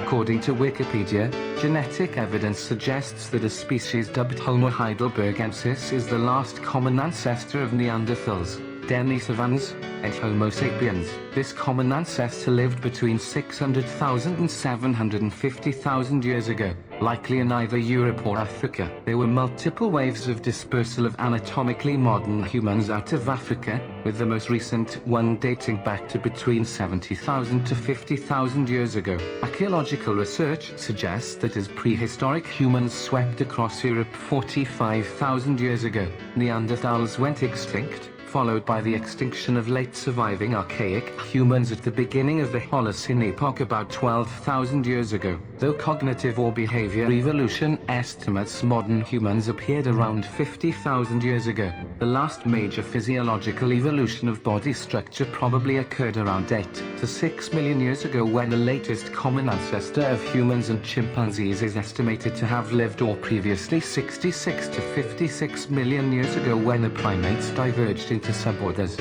According to Wikipedia, genetic evidence suggests that a species dubbed Homo heidelbergensis is the last common ancestor of Neanderthals, Denisovans, and Homo sapiens. This common ancestor lived between 600,000 and 750,000 years ago, likely in either Europe or Africa. There were multiple waves of dispersal of anatomically modern humans out of Africa, with the most recent one dating back to between 70,000 to 50,000 years ago. Archaeological research suggests that as prehistoric humans swept across Europe 45,000 years ago, Neanderthals went extinct, followed by the extinction of late surviving archaic humans at the beginning of the Holocene epoch about 12,000 years ago. Though cognitive or behavior evolution estimates modern humans appeared around 50,000 years ago, the last major physiological evolution of body structure probably occurred around 8 to 6 million years ago, when the latest common ancestor of humans and chimpanzees is estimated to have lived, or previously 66 to 56 million years ago, when the primates diverged into suborders.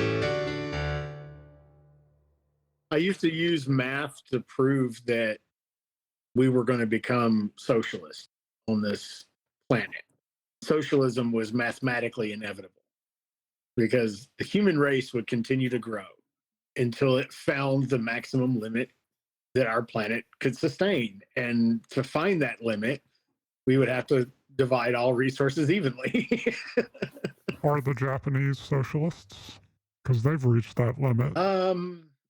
I used to use math to prove that we were going to become socialists on this planet. Socialism was mathematically inevitable because the human race would continue to grow until it found the maximum limit that our planet could sustain. And to find that limit, we would have to divide all resources evenly. Are the Japanese socialists? Because they've reached that limit.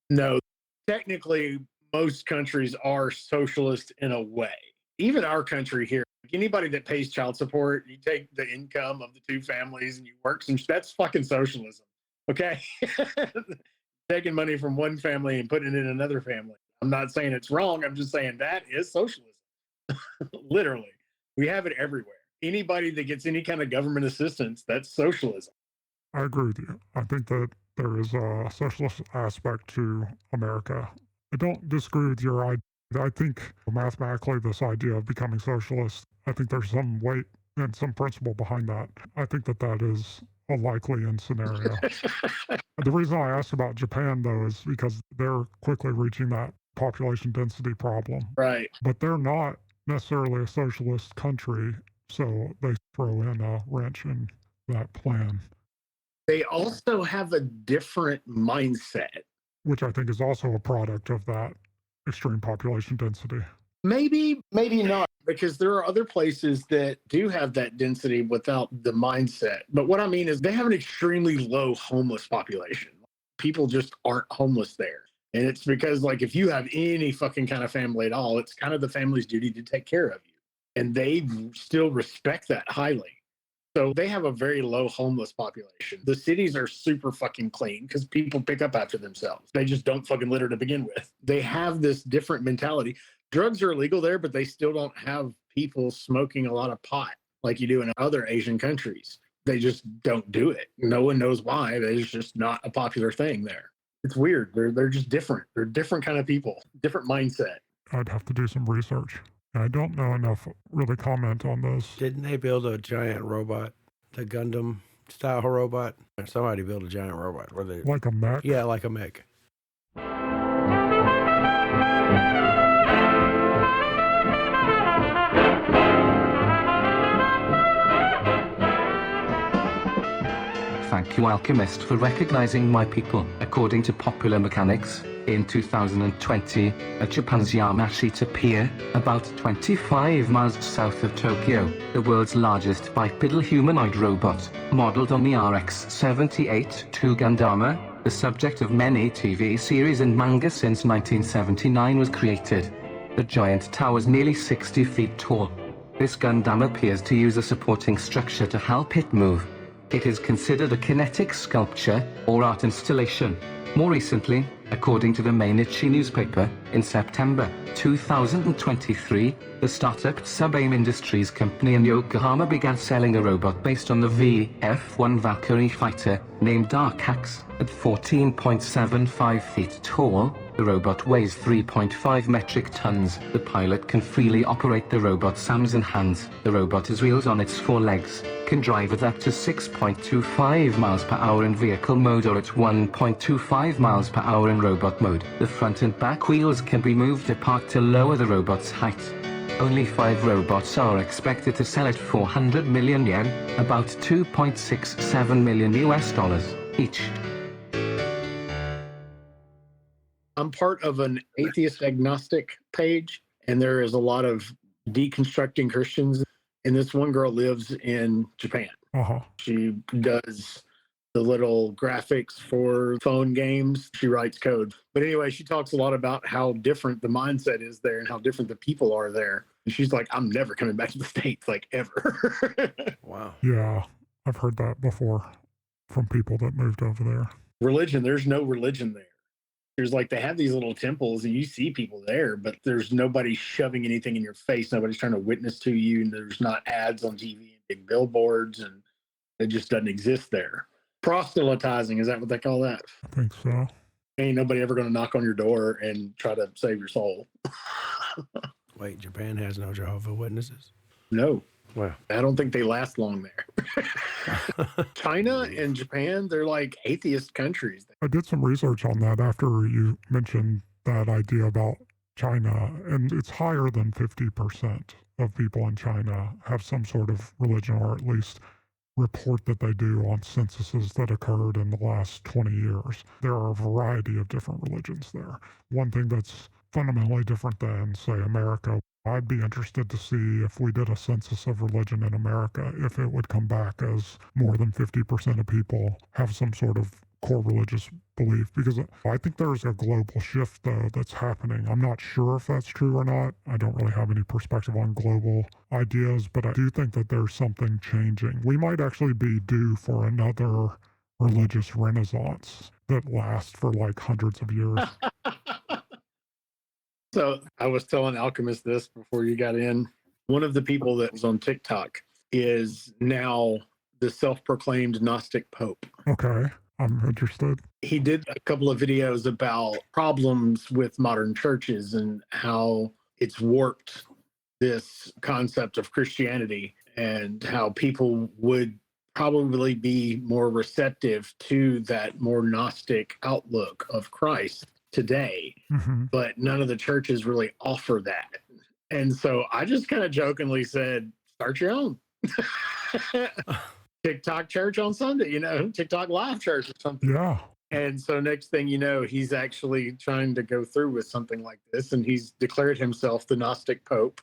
No. Technically, most countries are socialist in a way. Even our country here, anybody that pays child support, you take the income of the 2 families and you work some, that's fucking socialism. Okay? Taking money from one family and putting it in another family. I'm not saying it's wrong. I'm just saying that is socialism. Literally. We have it everywhere. Anybody that gets any kind of government assistance, that's socialism. I agree with you. I think that there is a socialist aspect to America. I don't disagree with your idea. I think mathematically this idea of becoming socialist, I think there's some weight and some principle behind that. I think that that is a likely end scenario. The reason I asked about Japan, though, is because they're quickly reaching that population density problem. Right. But they're not necessarily a socialist country. So they throw in a wrench in that plan, They also have a different mindset. which I think is also a product of that extreme population density. Maybe, maybe not, because there are other places that do have that density without the mindset. But what I mean is they have an extremely low homeless population. People just aren't homeless there. And it's because, like, if you have any fucking kind of family at all, it's kind of the family's duty to take care of you. And they still respect that highly. So they have a very low homeless population. The cities are super fucking clean because people pick up after themselves. They just don't fucking litter to begin with. They have this different mentality. Drugs are illegal there, but they still don't have people smoking a lot of pot like you do in other Asian countries. They just don't do it. No one knows why. It's just not a popular thing there. It's weird. They're just different. They're different kind of people, different mindset. I'd have to do some research. I don't know enough to really comment on this. Didn't they build a giant robot, the Gundam style robot? Somebody built a giant robot. Were they? Like a mech? Yeah, like a mech. Thank you, Alchemist, for recognizing my people. According to Popular Mechanics, in 2020, a Japan's Yamashita Pier, about 25 miles south of Tokyo, the world's largest bipedal humanoid robot, modeled on the RX-78-2 Gundama, the subject of many TV series and manga since 1979, was created. The giant tower's nearly 60 feet tall. This Gundam appears to use a supporting structure to help it move. It is considered a kinetic sculpture or art installation. More recently, according to the Mainichi newspaper, in September 2023, the startup Subaim Industries company in Yokohama began selling a robot based on the VF-1 Valkyrie fighter, named Dark Axe. At 14.75 feet tall, the robot weighs 3.5 metric tons. The pilot can freely operate the robot's arms and hands. The robot has wheels on its four legs, can drive at up to 6.25 miles per hour in vehicle mode or at 1.25 miles per hour in robot mode. The front and back wheels can be moved apart to lower the robot's height. Only 5 robots are expected to sell at 400 million yen, about $2.67 million each. I'm part of an atheist agnostic page, and there is a lot of deconstructing Christians. And this one girl lives in Japan. She does the little graphics for phone games. She writes code. But anyway, she talks a lot about how different the mindset is there and how different the people are there. And she's like, I'm never coming back to the States, like, ever. Wow. Yeah, I've heard that before from people that moved over there. Religion, there's no religion there. There's like, they have these little temples and you see people there, but there's nobody shoving anything in your face. Nobody's trying to witness to you. And there's not ads on TV and big billboards, and it just doesn't exist there. Proselytizing, is that what they call that? I think so. Ain't nobody ever going to knock on your door and try to save your soul. Wait, Japan has no Jehovah's Witnesses? No. Well, I don't think they last long there. China and Japan, they're like atheist countries. I did some research on that after you mentioned that idea about China, and it's higher than 50% of people in China have some sort of religion, or at least report that they do on censuses that occurred in the last 20 years. There are a variety of different religions there. One thing that's fundamentally different than, say, America, I'd be interested to see if we did a census of religion in America, if it would come back as more than 50% of people have some sort of core religious belief, because I think there's a global shift, though, that's happening. I'm not sure if that's true or not. I don't really have any perspective on global ideas, but I do think that there's something changing. We might actually be due for another religious renaissance that lasts for like hundreds of years. So I was telling Alchemist this before you got in. One of the people that was on TikTok is now the self-proclaimed Gnostic Pope. Okay, I'm interested. He did a couple of videos about problems with modern churches and how it's warped this concept of Christianity, and how people would probably be more receptive to that more Gnostic outlook of Christ today, but none of the churches really offer that. And so I just kind of jokingly said, start your own. TikTok church on Sunday, TikTok live church or something. Yeah. And so next thing you know, he's actually trying to go through with something like this, and he's declared himself the Gnostic Pope.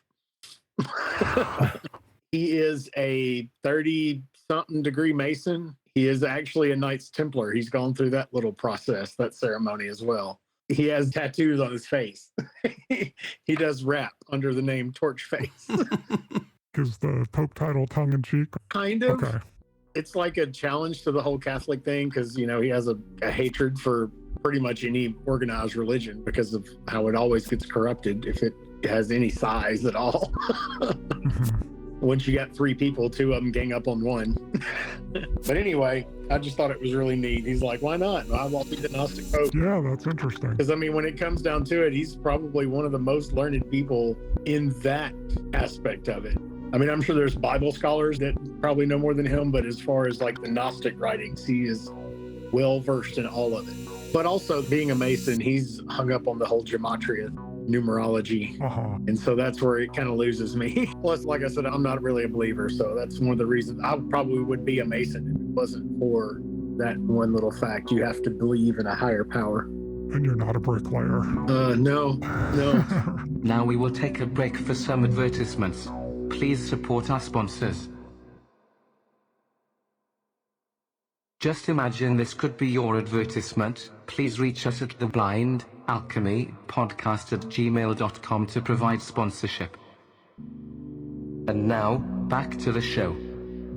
He is a 30-something degree Mason. He is actually a Knights Templar. He's gone through that little process, that ceremony as well. He has tattoos on his face. He does rap under the name Torchface. Is the Pope title tongue-in-cheek? Kind of. Okay. It's like a challenge to the whole Catholic thing because, he has a hatred for pretty much any organized religion because of how it always gets corrupted if it has any size at all. Once you got 3 people, 2 of them gang up on one. But anyway, I just thought it was really neat. He's like, why not? I won't be the Gnostic Pope. Yeah, that's interesting. Because, when it comes down to it, he's probably one of the most learned people in that aspect of it. I'm sure there's Bible scholars that probably know more than him, but as far as like the Gnostic writings, he is well versed in all of it. But also being a Mason, he's hung up on the whole gematria, numerology. And so that's where it kind of loses me. Plus, like I said, I'm not really a believer. So that's one of the reasons I probably would be a Mason if it wasn't for that one little fact. You have to believe in a higher power. And you're not a bricklayer. No. Now we will take a break for some advertisements. Please support our sponsors. Just imagine this could be your advertisement. Please reach us at theblindalchemypodcast@gmail.com to provide sponsorship. And now, back to the show.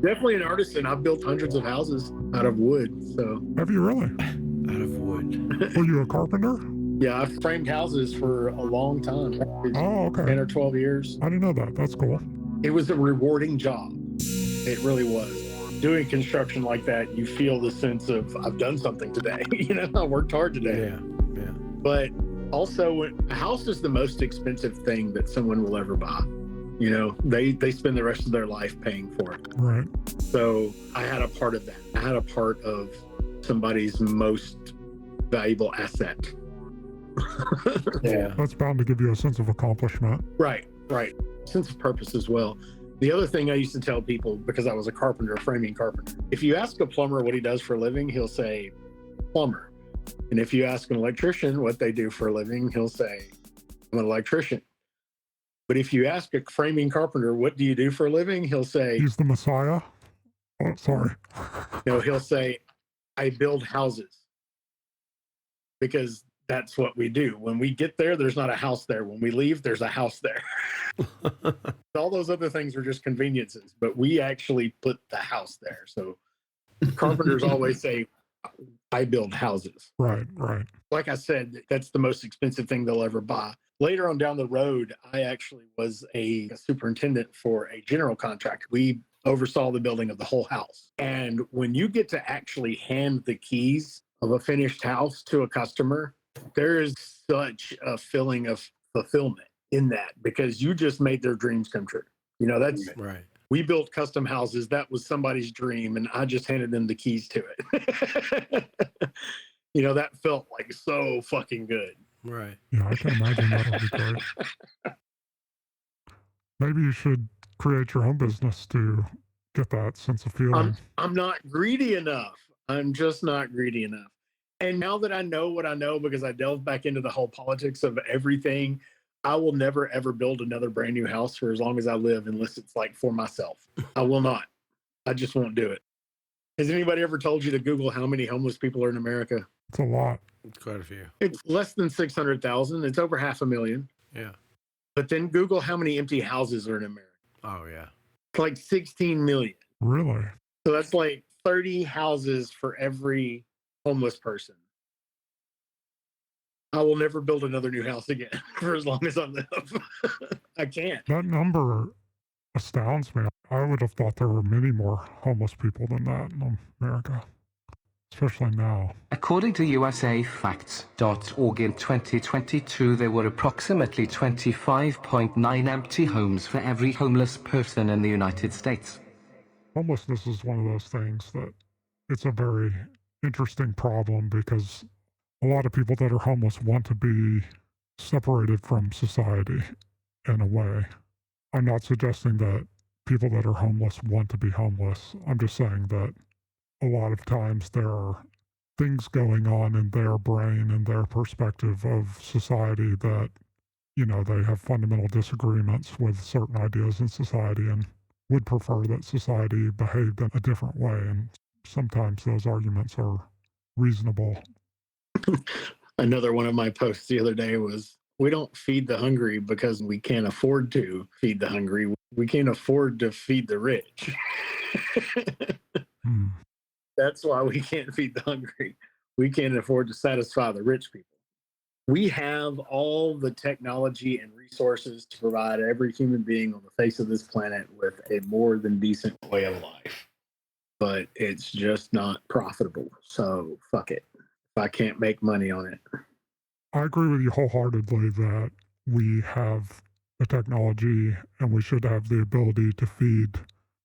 Definitely an artisan. I've built hundreds of houses out of wood. So Have you really? Out of wood. Were you a carpenter? Yeah, I've framed houses for a long time. Oh, okay. 10 or 12 years. I didn't know that. That's cool. It was a rewarding job. It really was. Doing construction like that, you feel the sense of, I've done something today. I worked hard today. Yeah. But also, a house is the most expensive thing that someone will ever buy. They spend the rest of their life paying for it. Right. So I had a part of that. I had a part of somebody's most valuable asset. Yeah. That's bound to give you a sense of accomplishment. Right. Sense of purpose as well. The other thing I used to tell people, because I was a carpenter, a framing carpenter, if you ask a plumber what he does for a living, he'll say plumber. And if you ask an electrician what they do for a living, he'll say, I'm an electrician. But if you ask a framing carpenter, what do you do for a living? He'll say, He's the Messiah. Oh, sorry. He'll say, I build houses. Because that's what we do. When we get there, there's not a house there. When we leave, there's a house there. All those other things are just conveniences, but we actually put the house there. So carpenters always say, I build houses. Right. Like I said, that's the most expensive thing they'll ever buy. Later on down the road, I actually was a superintendent for a general contractor. We oversaw the building of the whole house. And when you get to actually hand the keys of a finished house to a customer, there is such a feeling of fulfillment in that because you just made their dreams come true. That's right. We built custom houses. That was somebody's dream, and I just handed them the keys to it. That felt like so fucking good. Right. Yeah, I can imagine that would be great. Maybe you should create your own business to get that sense of feeling. I'm not greedy enough. I'm just not greedy enough. And now that I know what I know, because I delved back into the whole politics of everything, I will never, ever build another brand new house for as long as I live, unless it's like for myself. I will not. I just won't do it. Has anybody ever told you to Google how many homeless people are in America? It's a lot. It's quite a few. It's less than 600,000. It's over 500,000. Yeah. But then Google how many empty houses are in America. Oh, yeah. It's like 16 million. Really? So that's like 30 houses for every homeless person. I will never build another new house again for as long as I live. I can't. That number astounds me. I would have thought there were many more homeless people than that in America, especially now. According to usafacts.org in 2022, there were approximately 25.9 empty homes for every homeless person in the United States. Homelessness is one of those things that it's a very interesting problem because a lot of people that are homeless want to be separated from society in a way. I'm not suggesting that people that are homeless want to be homeless. I'm just saying that a lot of times there are things going on in their brain and their perspective of society that, they have fundamental disagreements with certain ideas in society and would prefer that society behaved in a different way. And sometimes those arguments are reasonable. Another one of my posts the other day was, we don't feed the hungry because we can't afford to feed the hungry. We can't afford to feed the rich. That's why we can't feed the hungry. We can't afford to satisfy the rich people. We have all the technology and resources to provide every human being on the face of this planet with a more than decent way of life. But it's just not profitable. So fuck it. If I can't make money on it. I agree with you wholeheartedly that we have the technology and we should have the ability to feed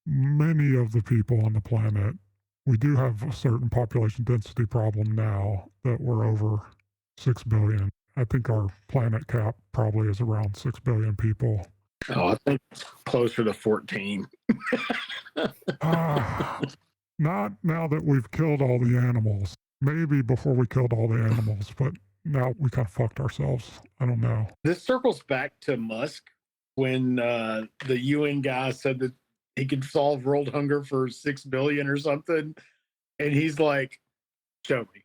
many of the people on the planet. We do have a certain population density problem now that we're over 6 billion. I think our planet cap probably is around 6 billion people. Oh, I think it's closer to 14. Not now that we've killed all the animals. Maybe before we killed all the animals, but now we kind of fucked ourselves. I don't know. This circles back to Musk when the UN guy said that he could solve world hunger for 6 billion or something. And he's like, show me.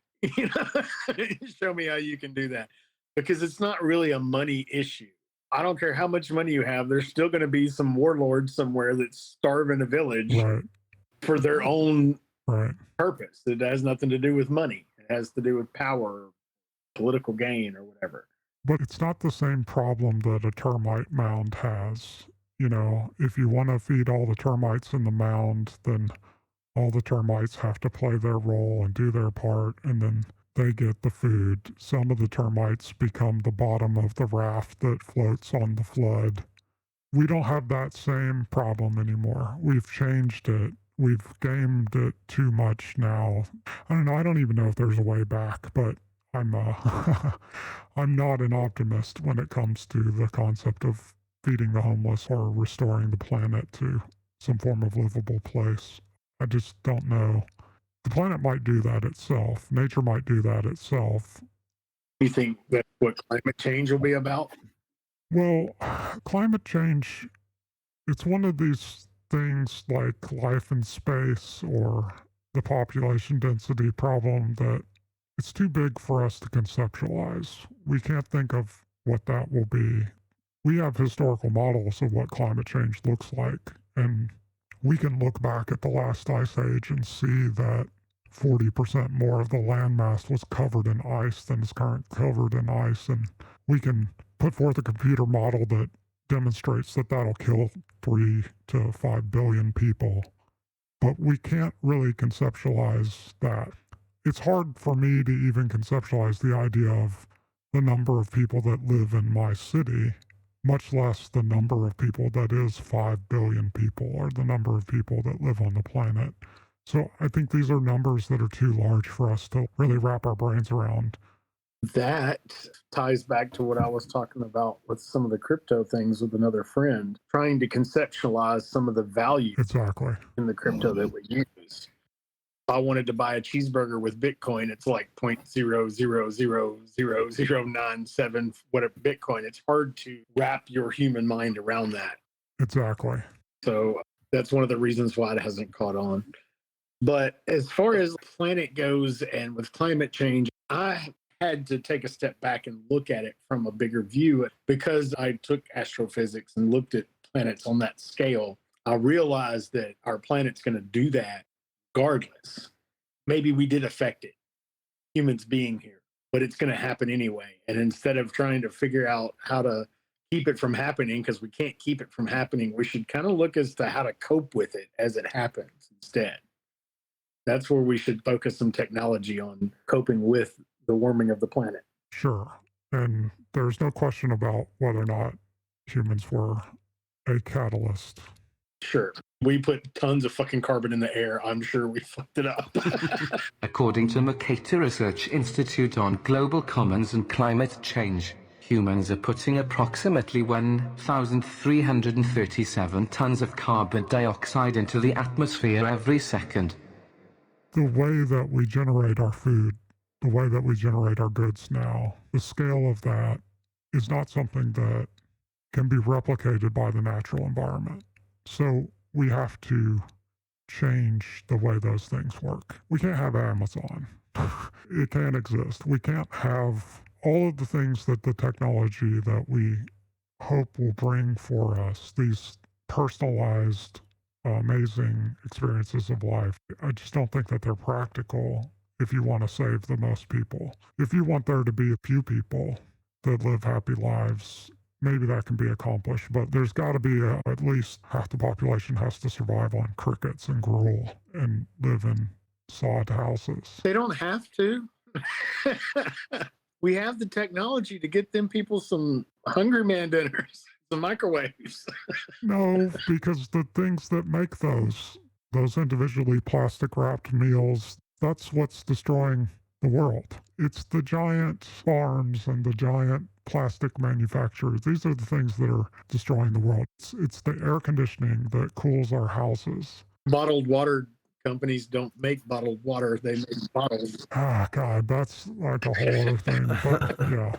Show me how you can do that. Because it's not really a money issue. I don't care how much money you have. There's still going to be some warlord somewhere that's starving a village for their own purpose. It has nothing to do with money. It has to do with power, political gain, or whatever. But it's not the same problem that a termite mound has. If you want to feed all the termites in the mound, then all the termites have to play their role and do their part, and then they get the food. Some of the termites become the bottom of the raft that floats on the flood. We don't have that same problem anymore. We've changed it. We've gamed it too much now. I don't know. I don't even know if there's a way back, but I'm I'm not an optimist when it comes to the concept of feeding the homeless or restoring the planet to some form of livable place. I just don't know. The planet might do that itself. Nature might do that itself. You think that's what climate change will be about? Well, climate change, it's one of these things like life in space or the population density problem that it's too big for us to conceptualize. We can't think of what that will be. We have historical models of what climate change looks like, and we can look back at the last ice age and see that 40% more of the landmass was covered in ice than is currently covered in ice, and we can put forth a computer model that demonstrates that that'll kill 3 to 5 billion people. But we can't really conceptualize that. It's hard for me to even conceptualize the idea of the number of people that live in my city, much less the number of people that is 5 billion people, or the number of people that live on the planet. So I think these are numbers that are too large for us to really wrap our brains around. That ties back to what I was talking about with some of the crypto things with another friend, trying to conceptualize some of the value in the crypto that we use. If I wanted to buy a cheeseburger with Bitcoin, it's like 0.0000097 whatever Bitcoin. It's hard to wrap your human mind around that. Exactly. So that's one of the reasons why it hasn't caught on. But as far as the planet goes and with climate change, I had to take a step back and look at it from a bigger view because I took astrophysics and looked at planets on that scale. I realized that our planet's going to do that regardless. Maybe we did affect it, humans being here, but it's going to happen anyway. And instead of trying to figure out how to keep it from happening, because we can't keep it from happening, we should kind of look as to how to cope with it as it happens instead. That's where we should focus some technology on coping with the warming of the planet. Sure. And there's no question about whether or not humans were a catalyst. Sure. We put tons of fucking carbon in the air. I'm sure we fucked it up. According to Mercator Research Institute on Global Commons and Climate Change, humans are putting approximately 1,337 tons of carbon dioxide into the atmosphere every second. The way that we generate our food, the way that we generate our goods now, the scale of that is not something that can be replicated by the natural environment. So we have to change the way those things work. We can't have Amazon. It can't exist. We can't have all of the things that the technology that we hope will bring for us, these personalized, amazing experiences of life. I just don't think that they're practical if you want to save the most people. If you want there to be a few people that live happy lives, maybe that can be accomplished, but there's got to be at least half the population has to survive on crickets and gruel and live in sod houses. They don't have to. We have the technology to get them people some Hungry Man dinners, some microwaves. No, because the things that make those individually plastic wrapped meals, that's what's destroying the world. It's the giant farms and the giant plastic manufacturers. These are the things that are destroying the world. It's the air conditioning that cools our houses. Bottled water companies don't make bottled water. They make bottles. Ah, God, that's like a whole other thing. But yeah.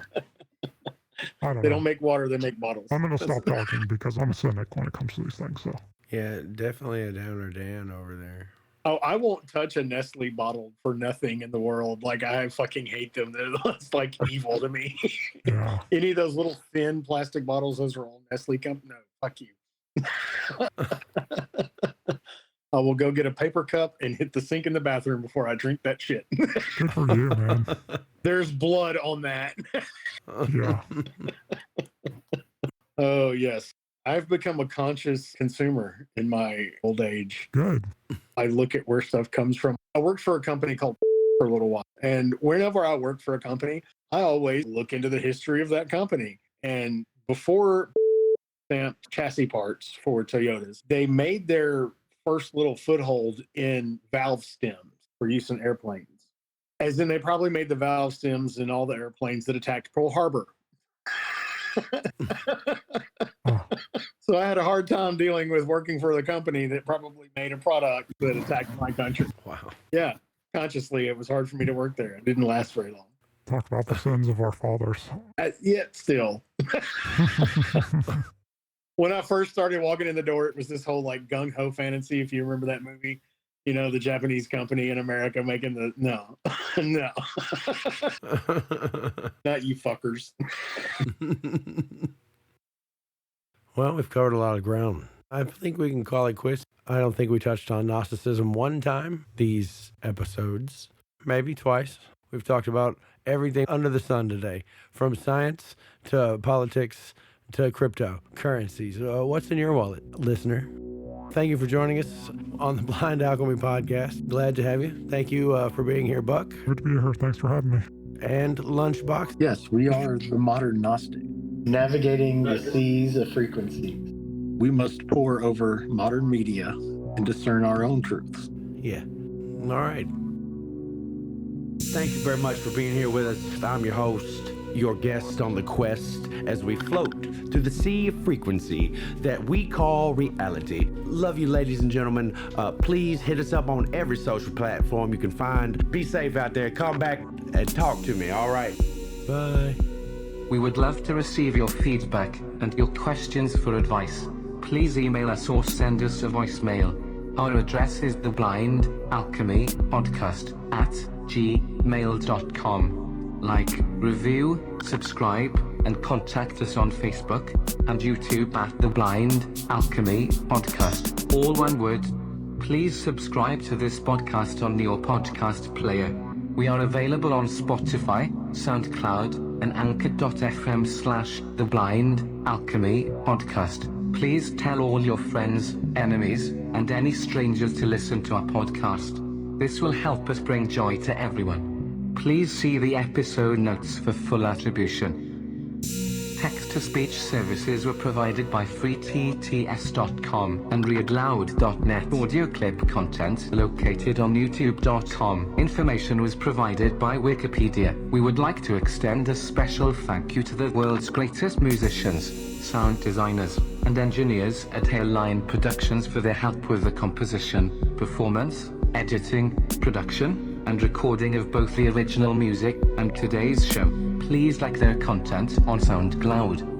They don't make water, they make bottles. I'm going to stop talking because I'm a cynic when it comes to these things. So Yeah, definitely a downer Dan over there. Oh, I won't touch a Nestle bottle for nothing in the world. Like, I fucking hate them. It's like evil to me. Yeah. Any of those little thin plastic bottles, those are all Nestle company. No, fuck you. I will go get a paper cup and hit the sink in the bathroom before I drink that shit. Good for you, man. There's blood on that. Yeah. Oh, yes. I've become a conscious consumer in my old age. Good. I look at where stuff comes from. I worked for a company called for a little while. And whenever I worked for a company, I always look into the history of that company. And before stamped chassis parts for Toyotas, they made their first little foothold in valve stems for use in airplanes. As in, they probably made the valve stems in all the airplanes that attacked Pearl Harbor. So I had a hard time dealing with working for the company that probably made a product that attacked my country. Wow. Yeah, consciously, it was hard for me to work there. It didn't last very long. Talk about the sins of our fathers. Yet still. When I first started walking in the door, it was this whole like gung-ho fantasy, if you remember that movie. You know, the Japanese company in America making the... No. No. Not you fuckers. Well, we've covered a lot of ground. I think we can call it quits. I don't think we touched on Gnosticism one time, these episodes. Maybe twice. We've talked about everything under the sun today, from science to politics to cryptocurrencies. What's in your wallet, listener? Thank you for joining us on the Blind Alchemy Podcast. Glad to have you. Thank you for being here, Buck. Good to be here. Thanks for having me. And Lunchbox. Yes, we are the modern Gnostic, navigating the seas of frequencies. We must pore over modern media and discern our own truths. Yeah. All right. Thank you very much for being here with us. I'm your host, your guest on the quest as we float through the sea of frequency that we call reality. Love you, ladies and gentlemen. Please hit us up on every social platform you can find. Be safe out there. Come back and talk to me. All right. Bye. We would love to receive your feedback and your questions for advice. Please email us or send us a voicemail. Our address is theblindalchemypodcast@gmail.com. Like, review, subscribe, and contact us on Facebook and YouTube at The Blind Alchemy Podcast. All one word. Please subscribe to this podcast on your podcast player. We are available on Spotify, SoundCloud, and anchor.fm/TheBlindAlchemyPodcast. Please tell all your friends, enemies, and any strangers to listen to our podcast. This will help us bring joy to everyone. Please see the episode notes for full attribution. Text-to-speech services were provided by freetts.com and readloud.net. Audio clip content located on youtube.com. Information was provided by Wikipedia. We would like to extend a special thank you to the world's greatest musicians, sound designers, and engineers at Hairline Productions for their help with the composition, performance, editing, production, and recording of both the original music and today's show. Please like their content on SoundCloud.